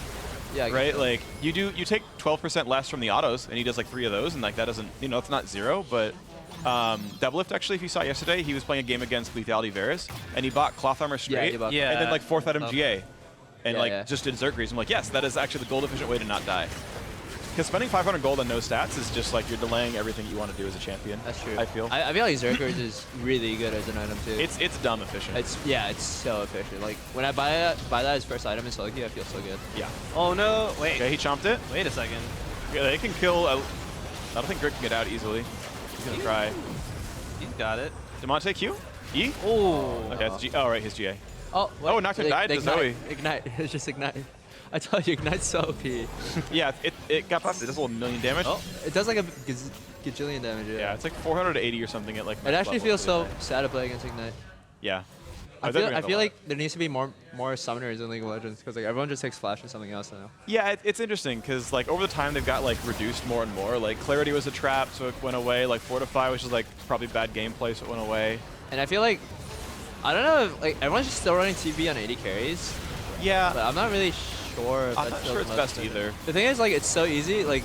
Yeah. I guess Right? so. Like, you take 12% less from the autos, and he does, like, 3 of those, and, like, that doesn't, you know, it's not 0, but... Doublelift, actually, if you saw yesterday, he was playing a game against Lethality Varus, and he bought Cloth Armor straight, he bought- Yeah. and then, like, 4th item GA. And, Yeah, like, yeah. just did Zerg Grease. I'm like, yes, that is actually the gold-efficient way to not die. Because spending 500 gold on no stats is just, like, you're delaying everything you want to do as a champion. That's true. I feel. I feel like Zergers is really good as an item too. It's dumb efficient. It's so efficient. Like when I buy that as first item in solo queue, I feel so good. yeah. Oh no! Wait. Okay, he chomped it. Wait a second. Yeah, they can kill... I don't think Grit can get out easily. He's going to try. He's got it. Demonte Q? E? Oh. Okay, it's G. Oh, right, his GA. Oh, Oh, Nocturne died to Zoe. Ignite. It's just ignite. I told you, Ignite's so OP. Yeah, it got past. It does a little million damage. Oh, it does like a gajillion damage. Yeah, it's like 480 or something at like. It max actually level, feels it's so really nice. sad to play against Ignite. Yeah. I they're feel, doing I it a feel lot. like there needs to be more summoners in League of Legends because like everyone just takes Flash and something else now. Yeah, it's interesting because like over the time they've got like reduced more and more. Like Clarity was a trap, so it went away. Like Fortify, which is like probably bad gameplay, so it went away. And I feel like I don't know if like everyone's just still running TB on 80 carries, Yeah. but I'm not really sure. If I'm that's not still sure the it's most best efficient. either. The thing is like it's so easy like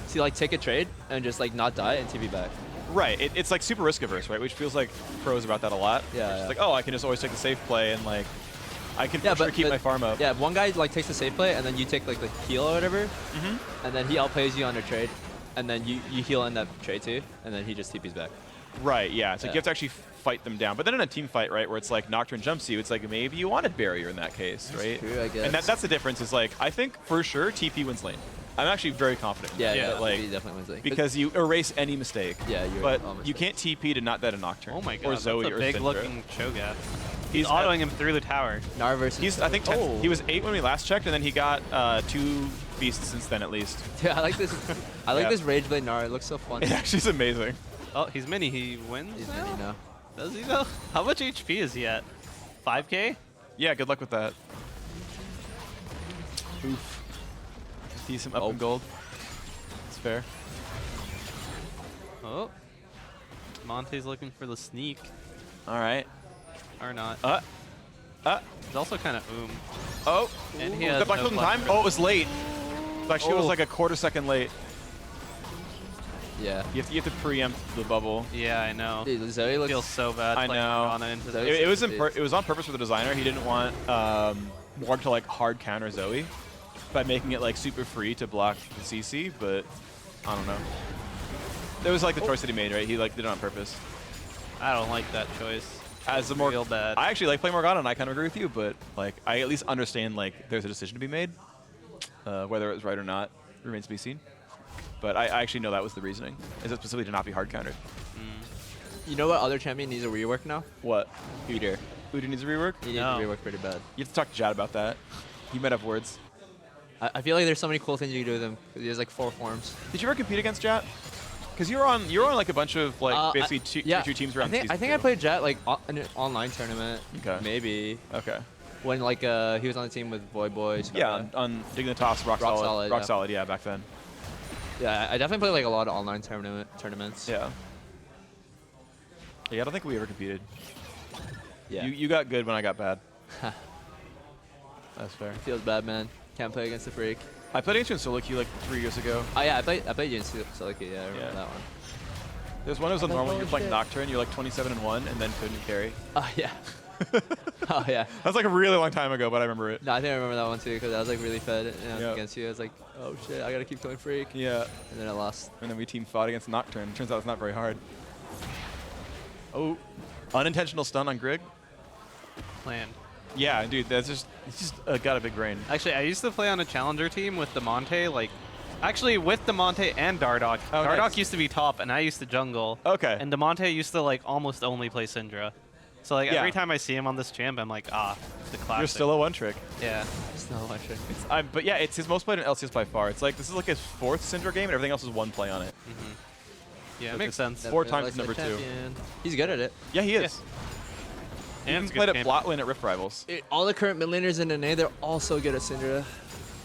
to like take a trade and just like not die and TB back. Right. It's like super risk averse, right? Which feels like pros about that a lot. Yeah, It's just yeah. like, oh, I can just always take the safe play and like I can Yeah, for sure but- keep but- my farm up. Yeah, one guy like takes the safe play and then you take like the heal or whatever, and then he outplays you on a trade, and then you heal in that trade too, and then he just TPs back. Right, yeah. It's like Yeah. you have to actually fight them down. But then in a team fight, right, where it's like Nocturne jumps you, it's like maybe you wanted barrier in that case, right? true, I guess. And that's the difference is like, I think for sure TP wins lane. I'm actually very confident. in Yeah, that, yeah, that, like, he definitely wins lane. because you erase any mistake. Yeah, you But erase all you mistakes. can't TP to not dead a Nocturne. Oh my god. Or Zoe that's or a big Syndra. looking Cho'Gath. He's He's autoing him through the tower. Gnar versus. He's, I think, 10th. Oh. He was 8 when we last checked, and then he got 2 beasts since then at least. Yeah, I like this. I like Yeah. this Rage Blade Gnar. It looks so fun. It actually is amazing. Oh, he's mini. He wins He's now? mini now. Does he though? How much HP is he at? 5k? Yeah, good luck with that. Oof. Decent up in gold. It's fair. Oh. Monte's looking for the sneak. All right. Or not. He's also kind of Oh, And he was has that Black no Cloak in time? flank. Oh, it was late. Actually, it was Oh. like a quarter second late. Yeah. You have to preempt the bubble. Yeah, I know. Dude, Zoe I looks. feel so bad I playing know. Morgana into Zoe- this. It was on purpose for the designer. He didn't want Morg to like hard counter Zoe by making it like super free to block the CC, but I don't know. That was like the choice that he made, right? He like did it on purpose. I don't like that choice. As the more Real bad. I actually like playing Morgana, and I kind of agree with you, but like I at least understand like there's a decision to be made. Whether it was right or not remains to be seen. But I actually know that was the reasoning. Is it specifically to not be hard countered? You know what other champion needs a rework now? What? Udyr. Udyr needs a rework? He needs No. a rework pretty bad. You have to talk to Jad about that. He might have words. I feel like there's so many cool things you can do with him. 'Cause he has like 4 forms. Did you ever compete against Jat? Because you're on like a bunch of like basically two teams around. I think I played Jet like in an online tournament. Okay. Maybe Okay. when like he was on the team with Void Boys. Yeah, on Dignitas, Rock Rock Solid, Solid, Rock yeah. Solid, yeah, back then. Yeah, I definitely play like a lot of online tournaments. Yeah. Yeah, I don't think we ever competed. Yeah. You got good when I got bad. That's fair. Feels bad, man. Can't play against the Phreak. I played against you in solo queue like 3 years ago. Oh yeah, I played you in solo queue. Yeah, I remember that one. There's one that was on Oh, normal. You're playing shit. Nocturne. You're like 27-1, and then couldn't carry. Oh yeah. Oh yeah. That's like a really long time ago, but I remember it. No, I think I remember that one too because I was like really fed Yeah. against you. I was like, oh shit, I gotta keep going Phreak. Yeah. And then I lost. And then we team fought against Nocturne. Turns out it's not very hard. Oh, unintentional stun on Grig. Planned. Yeah, dude, that's just got a big brain. Actually, I used to play on a challenger team with Demonte, like, actually with Demonte and Dardoch. Oh, Dardoch nice. used to be top, and I used to jungle. Okay. And Demonte used to like almost only play Syndra. So like Yeah. every time I see him on this champ, I'm like, the classic. You're still a one trick. Yeah. It's not much. But yeah, it's his most played in LCS by far. It's like this is like his 4th Syndra game, and everything else is one play on it. Yeah, So it makes it's sense. 4 times number 2. He's good at it. Yeah, he is. He And even it's a played good at champion. bot lane at Rift Rivals. All the current mid laners in NA, they're all so good at Syndra.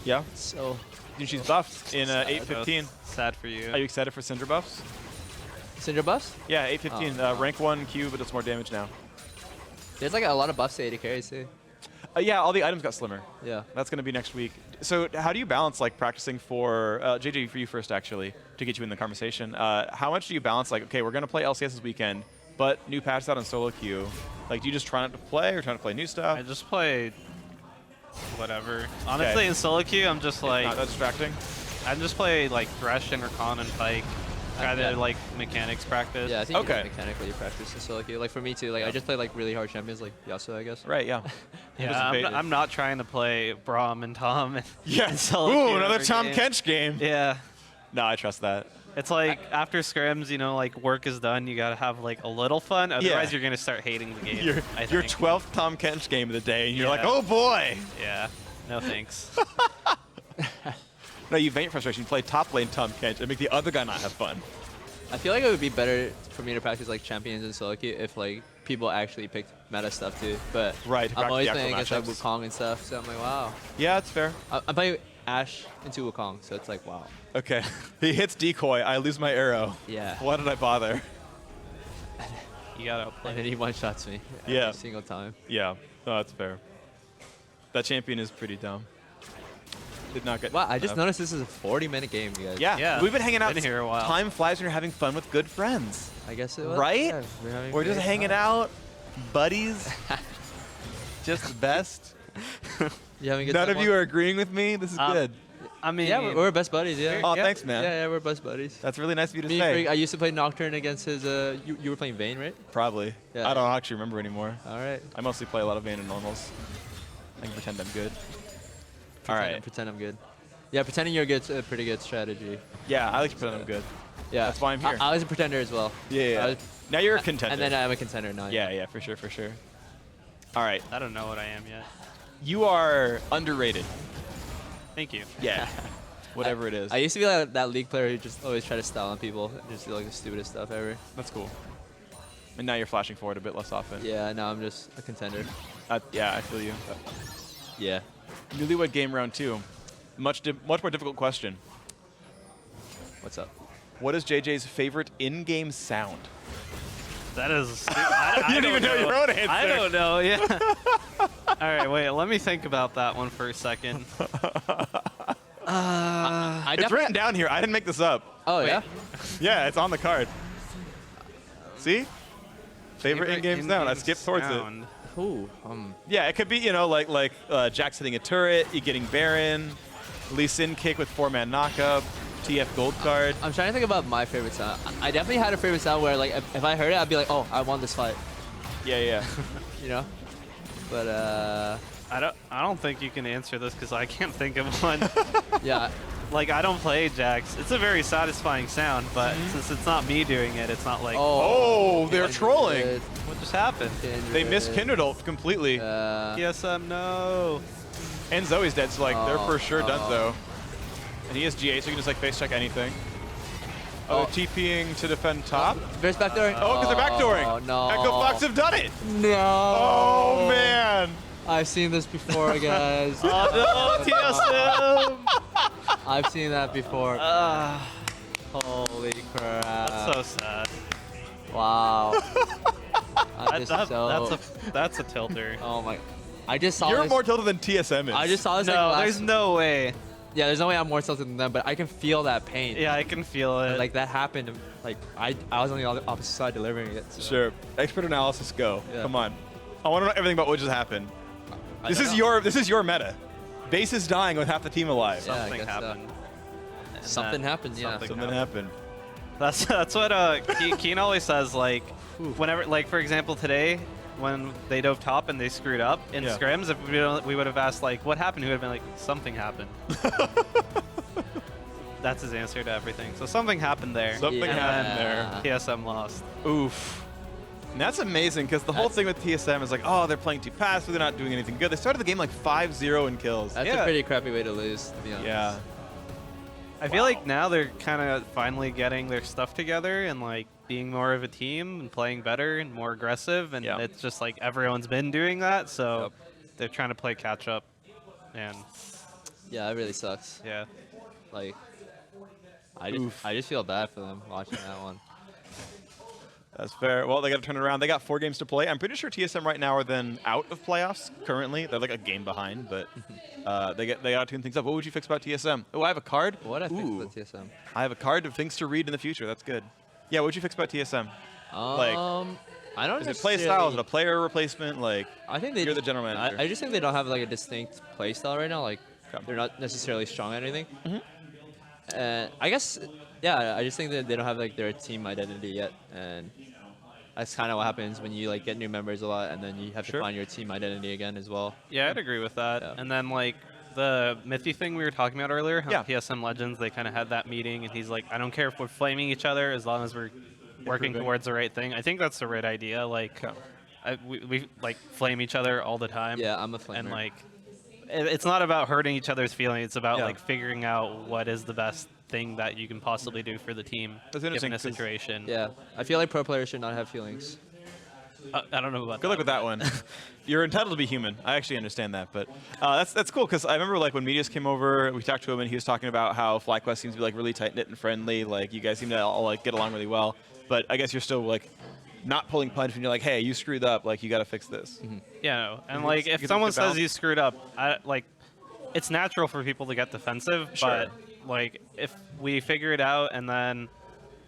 Yeah. So Dude, she's buffed in 8:15. Sad for you. Are you excited for Syndra buffs? Syndra buffs? Yeah, 8:15. Oh. Rank 1 Q, but it's more damage now. There's like a lot of buffs to AD carries too. Yeah, all the items got slimmer. Yeah. That's going to be next week. So how do you balance like practicing for JayJ, for you first actually, to get you in the conversation? How much do you balance like, okay, we're going to play LCS this weekend, but new patch out on solo queue. Like, do you just try not to play or trying to play new stuff? I just play whatever. Honestly, in solo queue, I'm just like, Not that distracting? I just play like Thresh and Rakan and Pyke. Try Yeah. to like mechanics practice. Yeah, I think Okay. you mechanically you practice in solo queue. Like for me too, like I just play like really hard champions like Yasuo, I guess. Right, yeah. Yeah, Anticipated. I'm not trying to play Braum and Tom. Yeah. in solo Ooh, queue another every Tom game. Kench game. Yeah. No, I trust that. It's like after scrims, you know, like work is done. You gotta have like a little fun. Otherwise, you're gonna start hating the game. Your 12th Tom Kench game of the day, and you're like, Yeah. oh boy. Yeah. No thanks. No, you vent your frustration. You play top lane Tom Kench and make the other guy not have fun. I feel like it would be better for me to practice like champions in solo queue if like people actually picked meta stuff too. But Right, to I'm practice always the playing actual against like matchups. Wukong and stuff, so I'm like, wow. Yeah, it's fair. I'm playing Ashe into Wukong, so it's like, wow. Okay. He hits decoy. I lose my arrow. Yeah. Why did I bother? You gotta And play. then he one-shots me Yeah. every single time. Yeah. No, that's fair. That champion is pretty dumb. Did not get. Wow, I just noticed this is a 40-minute game, you guys. Yeah. Yeah, We've been hanging out. been here a while. Time flies when you're having fun with good friends. I guess it was. Right? Yeah, we're having We're just great hanging time. out, buddies. Just the best. You having a good None time, of you are agreeing with me. This is good. I mean, Yeah, we're best buddies, yeah. Oh, yeah. thanks, man. Yeah, we're best buddies. That's really nice of you to Me and say. Phreak, I used to play Nocturne against his, you were playing Vayne, right? Probably. Yeah. I don't actually remember anymore. All right. I mostly play a lot of Vayne and normals. I can pretend I'm good. All right. Pretend I'm good. Yeah, pretending you're good is a pretty good strategy. Yeah, I like to pretend I'm good. Yeah. That's why I'm here. I was a pretender as well. Yeah. I was- Now you're a contender. And then I'm a contender now. yeah, yeah, for sure, for sure. All right. I don't know what I am yet. You are underrated. Thank you. Yeah. Whatever it is. I used to be like that league player who just always try to style on people and just do like the stupidest stuff ever. That's cool. And now you're flashing forward a bit less often. Yeah, now I'm just a contender. Yeah, I feel you. Yeah. Newlywed game round 2. Much more difficult question. What's up? What is JJ's favorite in-game sound? That is. I You didn't even know your own answer. I don't know. Yeah. All right, wait. Let me think about that one for a second. I It's written down here. I didn't make this up. Oh, Wait. yeah? Yeah, it's on the card. See? Favorite in-game sound. I skipped towards it. sound. Ooh. Yeah, it could be, you know, like Jax hitting a turret, you getting Baron, Lee Sin kick with 4-man knockup, TF gold card. I'm trying to think about my favorite sound. I definitely had a favorite sound where, like, if I heard it, I'd be like, oh, I won this fight. Yeah, yeah. You know? But, I don't think you can answer this because I can't think of one. yeah. Like I don't play Jax. It's a very satisfying sound, but since it's not me doing it, it's not like Oh, they're trolling. Kindred, what just happened. They missed Kindred ult completely. TSM, no. And Zoe's dead, so like they're for sure done oh. though. And he has GA, so he can just like face check anything. Oh, they're TPing to defend top. There's backdooring. Oh, because they're backdooring. Oh, no. Echo Fox have done it. No. Oh, man. I've seen this before, guys. Oh no, TSM. I've seen that before. Holy crap. That's so sad. Wow. That's a tilter. Oh my. I just saw You're this. more tilted than TSM is. I just saw this No, like there's no way. Yeah, there's no way I'm more tilted than them, but I can feel that pain. Yeah, I can feel it. Like that happened. Like I was on the opposite side delivering it. So. Sure. Expert analysis, go. Yeah. Come on. I want to know everything about what just happened. This is your meta. Base is dying with half the team alive. Yeah, I Something guess so. happened. And Something happened. Yeah. something Something happened. That's what Keen always says. Like, whenever, like for example, today when they dove top and they screwed up in Yeah. scrims, if we would have asked like what happened, he would have been like something happened. That's his answer to everything. So something happened there. Something Yeah. happened there. TSM lost. Oof. And that's amazing because the whole thing with TSM is like, oh, they're playing too fast, they're not doing anything good. They started the game like 5-0 in kills. That's Yeah. a pretty crappy way to lose, to be honest. Yeah. I feel like now they're kind of finally getting their stuff together and like being more of a team and playing better and more aggressive. And Yeah. it's just like everyone's been doing that, so they're trying to play catch up. And Yeah, it really sucks. yeah. Like, I just feel bad for them watching that one. That's fair. Well, they got to turn it around. They got 4 games to play. I'm pretty sure TSM right now are then out of playoffs currently. They're like a game behind, but they got to tune things up. What would you fix about TSM? Oh, I have a card. What I think Ooh. about TSM? I have a card of things to read in the future. That's good. Yeah, what would you fix about TSM? Like, I don't is it play style? Is it a player replacement? Like, I think you're the general manager. I just think they don't have like a distinct play style right now. Like, Okay. they're not necessarily strong at anything. And I guess, yeah, I just think that they don't have like their team identity yet, and that's kind of what happens when you like get new members a lot, and then you have to find your team identity again as well. Yeah, I'd agree with that. Yeah. And then like the Mithy thing we were talking about earlier, how Yeah. TSM Legends, they kind of had that meeting, and he's like, I don't care if we're flaming each other as long as we're working Improving. towards the right thing. I think that's the right idea. Like, we like flame each other all the time. Yeah, I'm a flamer. And like, it's not about hurting each other's feelings. It's about Yeah. like figuring out what is the best thing that you can possibly do for the team That's given interesting a 'cause- situation. Yeah, I feel like pro players should not have feelings. I don't know about Good luck with that one. You're entitled to be human. I actually understand that, but that's cool because I remember like when Medius came over, we talked to him and he was talking about how FlyQuest seems to be like really tight knit and friendly. Like you guys seem to all like get along really well. But I guess you're still like not pulling punch when you're like, hey, you screwed up. Like you got to fix this. Yeah, no. And You like get if the someone good says balance. you screwed up, it's natural for people to get defensive, Sure. but like if we figure it out and then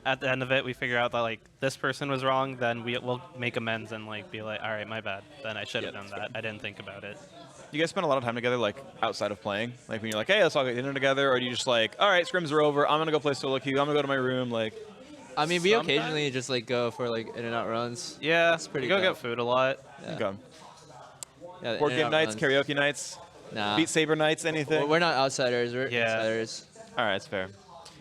at the end of it we figure out that like this person was wrong, then we'll make amends and like be like, all right, my bad. Then I should have done that. I didn't think about it. You guys spend a lot of time together, like outside of playing. Like when you're like, hey, let's all get dinner together, or do you just like, all right, scrims are over. I'm gonna go play solo queue. I'm gonna go to my room. Like, I mean, we Sometimes- occasionally just like go for like in and out runs. Yeah, It's pretty we go dope. get food a lot. Yeah. okay. Yeah, Board game in-and-out nights, runs. karaoke nights, Nah. Beat Saber nights, anything. We're not outsiders. We're Yeah. insiders. All right, that's fair.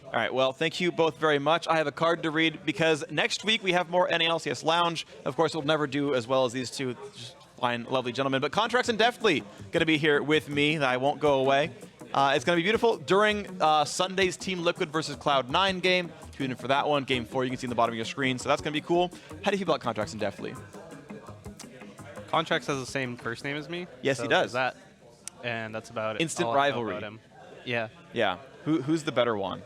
All right, well, thank you both very much. I have a card to read because next week we have more NALCS Lounge. Of course, we'll never do as well as these two just fine, lovely gentlemen, but Contracts and Deftly going to be here with me. I won't go away. It's going to be beautiful during Sunday's Team Liquid versus Cloud9 game. Tune in for that one. Game 4, you can see in the bottom of your screen, so that's going to be cool. How do you feel about Contracts and Deftly? Contracts has the same first name as me. Yes, so he does. there's That, and that's about it. Instant All I know rivalry. about him. Yeah. Yeah. Who's the better one?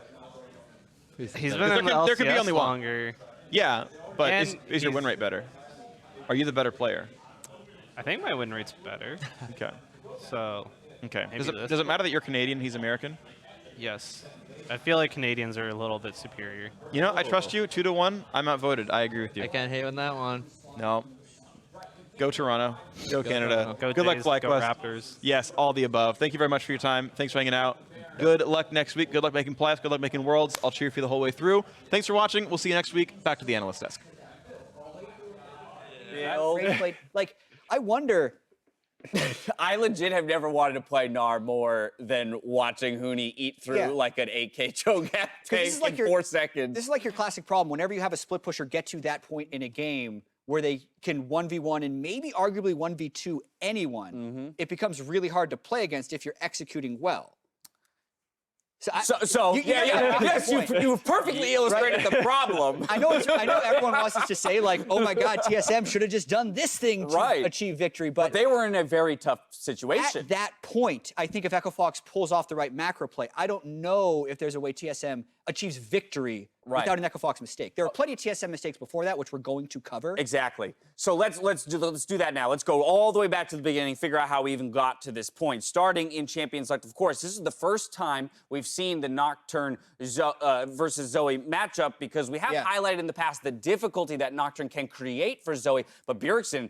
He's There been in the could- there could be LCS only one. longer. Yeah, but And is your win rate better? Are you the better player? I think my win rate's better. Okay. So, Okay. Maybe this Does it matter that you're Canadian, he's American? yes. I feel like Canadians are a little bit superior. You know, I trust you. 2-1. I'm outvoted. I agree with you. I can't hate on that one. No. Go Toronto. Go Canada. Toronto. Go Good luck, Jays, go FlyQuest. Raptors. Yes, all the above. Thank you very much for your time. Thanks for hanging out. Good luck next week. Good luck making playoffs. Good luck making worlds. I'll cheer for you the whole way through. Thanks for watching. We'll see you next week. Back to the analyst desk. Like, I wonder. I legit have never wanted to play Gnar more than watching Huni eat through Yeah. like an 8K Cho'Gath tank this is like in your- 4 seconds. This is like your classic problem. Whenever you have a split pusher get to that point in a game where they can 1v1 and maybe arguably 1v2 anyone, it becomes really hard to play against if you're executing well. So You- yeah, you- yes, point. you've perfectly illustrated the problem. I know everyone wants us to say like, oh my God, TSM should have just done this thing to Right. achieve victory, but They were in a very tough situation. at that point, I think if Echo Fox pulls off the right macro play, I don't know if there's a way TSM achieves victory without an Echo Fox mistake. There were plenty of TSM mistakes before that, which we're going to cover. Exactly. So let's do that now. Let's go all the way back to the beginning, figure out how we even got to this point. Starting in Champions Select, of course, this is the first time we've seen the Nocturne versus Zoe matchup because we have highlighted in the past the difficulty that Nocturne can create for Zoe, but Bjergsen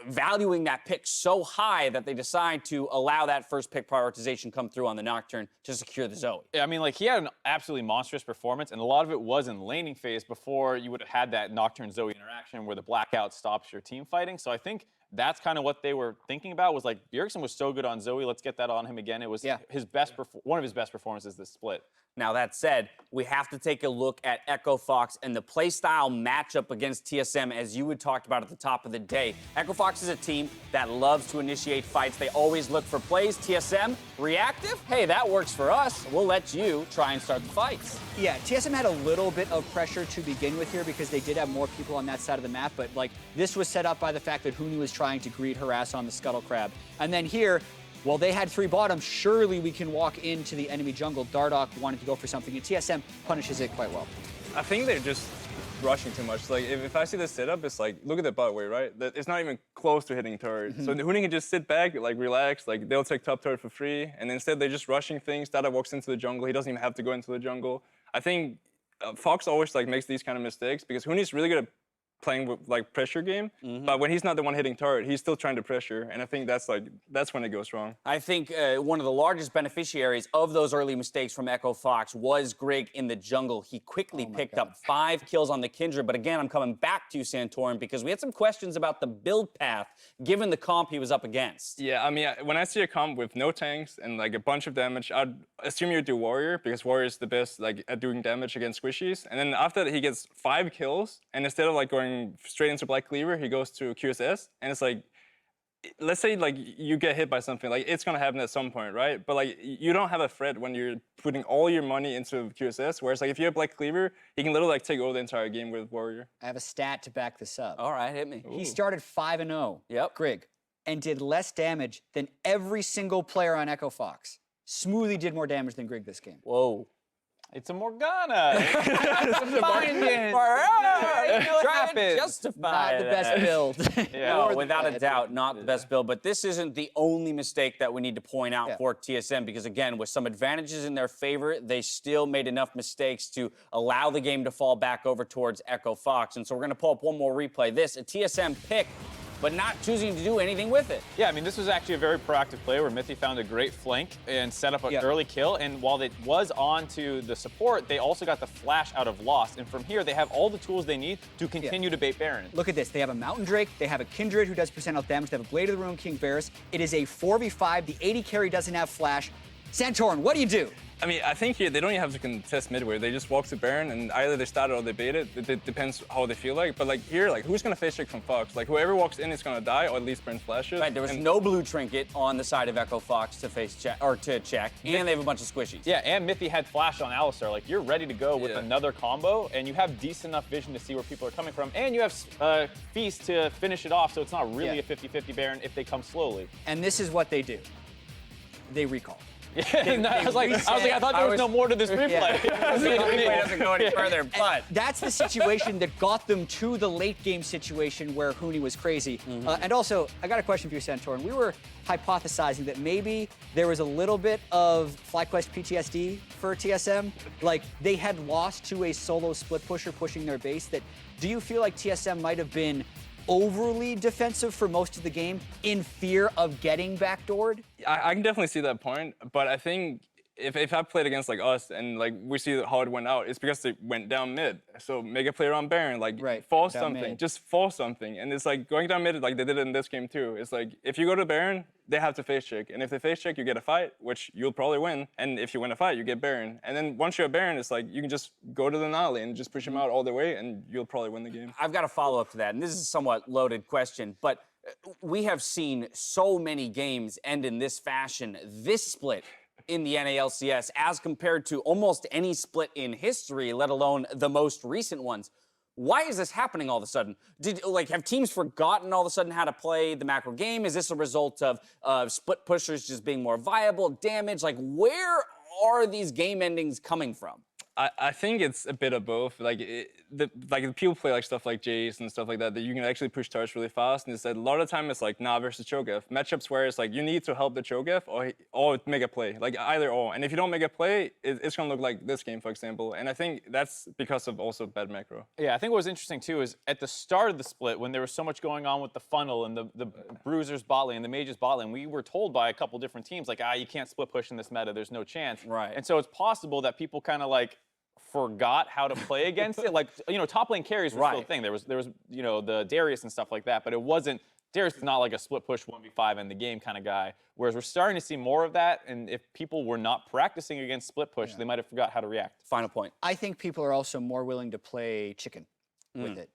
valuing that pick so high that they decide to allow that first pick prioritization come through on the Nocturne to secure the Zoe. Yeah, I mean, like, he had an absolutely monstrous performance, and a lot of it was in laning phase before you would have had that Nocturne-Zoe interaction where the blackout stops your team fighting. So I think that's kind of what they were thinking about, was like, Bjergsen was so good on Zoe, let's get that on him again. It was his best, one of his best performances this split. Now, that said, we have to take a look at Echo Fox and the playstyle matchup against TSM, as you had talked about at the top of the day. Echo Fox is a team that loves to initiate fights. They always look for plays. TSM, reactive? Hey, that works for us. We'll let you try and start the fights. Yeah, TSM had a little bit of pressure to begin with here because they did have more people on that side of the map, but like this was set up by the fact that Huni was trying to greed harass on the Scuttle Crab. And then here, well, they had 3 bottoms. Surely we can walk into the enemy jungle. Dardoch wanted to go for something, and TSM punishes it quite well. I think they're just rushing too much. Like, if I see the setup, it's like, look at the bot wave, right? It's not even close to hitting turret. So the Huni can just sit back, like, relax. Like, they'll take top turret for free. And instead, they're just rushing things. Dada walks into the jungle. He doesn't even have to go into the jungle. I think Fox always, like, makes these kind of mistakes because Huni's really good at playing with like pressure game, but when he's not the one hitting turret, he's still trying to pressure, and I think that's when it goes wrong. I think one of the largest beneficiaries of those early mistakes from Echo Fox was Greg in the jungle. He quickly picked up 5 kills on the Kindred, but again, I'm coming back to you, Santorin, because we had some questions about the build path given the comp he was up against. Yeah, I mean, when I see a comp with no tanks and like a bunch of damage, I'd assume you do Warrior because Warrior is the best like at doing damage against squishies, and then after that he gets 5 kills, and instead of like going straight into Black Cleaver, he goes to QSS, and it's like, let's say like you get hit by something, like it's gonna happen at some point, right? But like you don't have a threat when you're putting all your money into QSS, whereas like if you have Black Cleaver, he can literally like take over the entire game with Warrior. I have a stat to back this up. All right, hit me. He started 5-0, Greg, and did less damage than every single player on Echo Fox. Smoothly did more damage than Greg this game. Whoa. It's a Morgana. Find it. Try to justify Not the best build. No, without a doubt, not the best build. But this isn't the only mistake that we need to point out for TSM, because again, with some advantages in their favor, they still made enough mistakes to allow the game to fall back over towards Echo Fox. And so we're going to pull up one more replay. This, a TSM pick, but not choosing to do anything with it. Yeah, I mean, this was actually a very proactive play where Mithy found a great flank and set up an early kill. And while it was on to the support, they also got the flash out of Lost. And from here, they have all the tools they need to continue to bait Baron. Look at this. They have a Mountain Drake. They have a Kindred who does % health damage. They have a Blade of the Ruin King Varus. It is a 4v5. The 80 carry doesn't have flash. Santorin, what do you do? I mean, I think here they don't even have to contest mid wave. They just walk to Baron, and either they start it or they bait it. It depends how they feel like. But like here, like who's gonna face check from Fox? Like whoever walks in is gonna die, or at least burn flashes. Right, there was no blue trinket on the side of Echo Fox to face check or to check, and they have a bunch of squishies. Yeah, and Mithy had flash on Alistar. Like you're ready to go with another combo, and you have decent enough vision to see where people are coming from, and you have Feast to finish it off, so it's not really a 50-50 Baron if they come slowly. And this is what they do. They recall. Yeah, I was like, I thought there was no more to this replay. The replay doesn't go any further, but that's the situation that got them to the late game situation where Huni was crazy. And also, I got a question for you, Santorin. We were hypothesizing that maybe there was a little bit of FlyQuest PTSD for TSM. Like they had lost to a solo split pusher pushing their base. That do you feel like TSM might have been overly defensive for most of the game in fear of getting backdoored? I can definitely see that point, but I think if I played against like us and like we see how it went out, it's because they went down mid. So make a play around Baron, like force something, just force something. And it's like going down mid like they did it in this game too. It's like if you go to Baron, they have to face check. And if they face check, you get a fight, which you'll probably win. And if you win a fight, you get Baron. And then once you're a Baron, it's like you can just go to the Nali and just push him out all the way and you'll probably win the game. I've got a follow-up to that, and this is a somewhat loaded question, but we have seen so many games end in this fashion, this split in the NALCS, as compared to almost any split in history, let alone the most recent ones. Why is this happening all of a sudden? Have teams forgotten all of a sudden how to play the macro game? Is this a result of split pushers just being more viable, damage? Like, where are these game endings coming from? I think it's a bit of both. Like the people play like stuff like Jace and stuff like that you can actually push turrets really fast. And it's that a lot of the time it's like Nah versus Cho'Gath matchups where it's like you need to help the Cho'Gath or make a play, like either or. And if you don't make a play, it's gonna look like this game, for example. And I think that's because of also bad macro. Yeah, I think what was interesting too is at the start of the split when there was so much going on with the funnel and the bruisers bot lane and the mages bot lane, we were told by a couple different teams like you can't split push in this meta. There's no chance. Right. And so it's possible that people kind of like forgot how to play against it. Like, top lane carries were still a thing. There was, the Darius and stuff like that, but it wasn't, Darius is not like a split push 1v5 in the game kind of guy. Whereas we're starting to see more of that, and if people were not practicing against split push, they might have forgot how to react. Final point. I think people are also more willing to play chicken with it.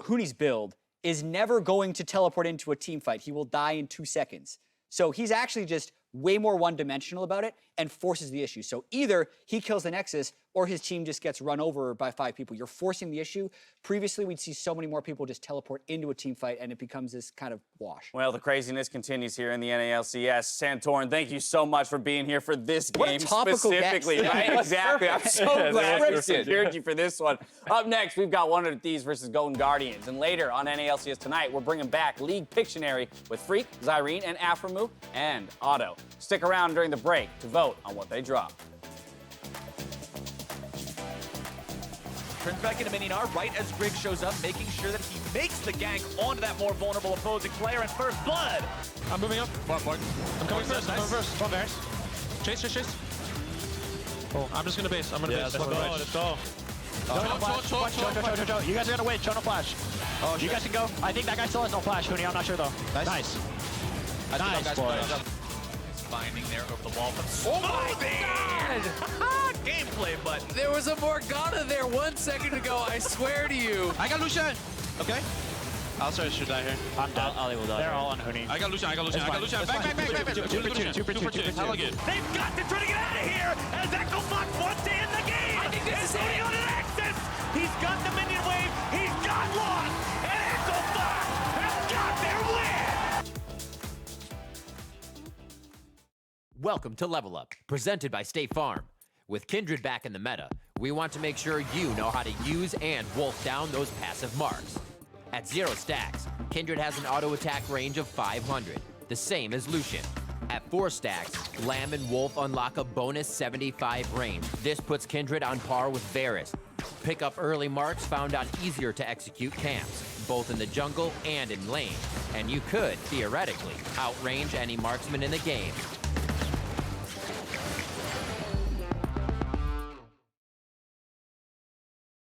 Huni's build is never going to teleport into a team fight. He will die in 2 seconds. So he's actually just way more one-dimensional about it and forces the issue. So either he kills the Nexus or his team just gets run over by 5 people. You're forcing the issue. Previously, we'd see so many more people just teleport into a team fight, and it becomes this kind of wash. Well, the craziness continues here in the NALCS. Santorin, thank you so much for being here for this game specifically. Right? Exactly. I'm so glad we secured you for this one. Up next, we've got One of Thieves versus Golden Guardians. And later on NALCS tonight, we're bringing back League Pictionary with Phreak, Zyrene, and Aframu, and Otto. Stick around during the break to vote on what they drop. Turns back into minion R right as Griggs shows up, making sure that he makes the gank onto that more vulnerable opposing player. And first blood. I'm moving up. I'm coming first. Nice. Coming first. One bears. Chase. Oh, I'm just gonna base. I'm gonna base. Let's go. Cho. You guys are gonna win. Cho no flash. Oh, you guys can go. I think that guy still has no flash. Huni, I'm not sure though. Nice. Nice, boys. Finding there over the wall. Oh my God! Gameplay, but there was a Morgana there 1 second ago. I swear to you. I got Lucian. Okay. Alistar should die here. I'm dead. Ali will die. They're all on Huni. I got Lucian. Back. Hella good. They've got to try to get out of here as Echo Fox wants to end the game. I think this is Huni on an access. He's got the minion wave. He's got lost. And Echo Fox has got their win. Welcome to Level Up, presented by State Farm. With Kindred back in the meta, we want to make sure you know how to use and wolf down those passive marks. At 0 stacks, Kindred has an auto attack range of 500, the same as Lucian. At 4 stacks, Lamb and Wolf unlock a bonus 75 range. This puts Kindred on par with Varus. Pick up early marks found on easier to execute camps, both in the jungle and in lane. And you could, theoretically, outrange any marksman in the game.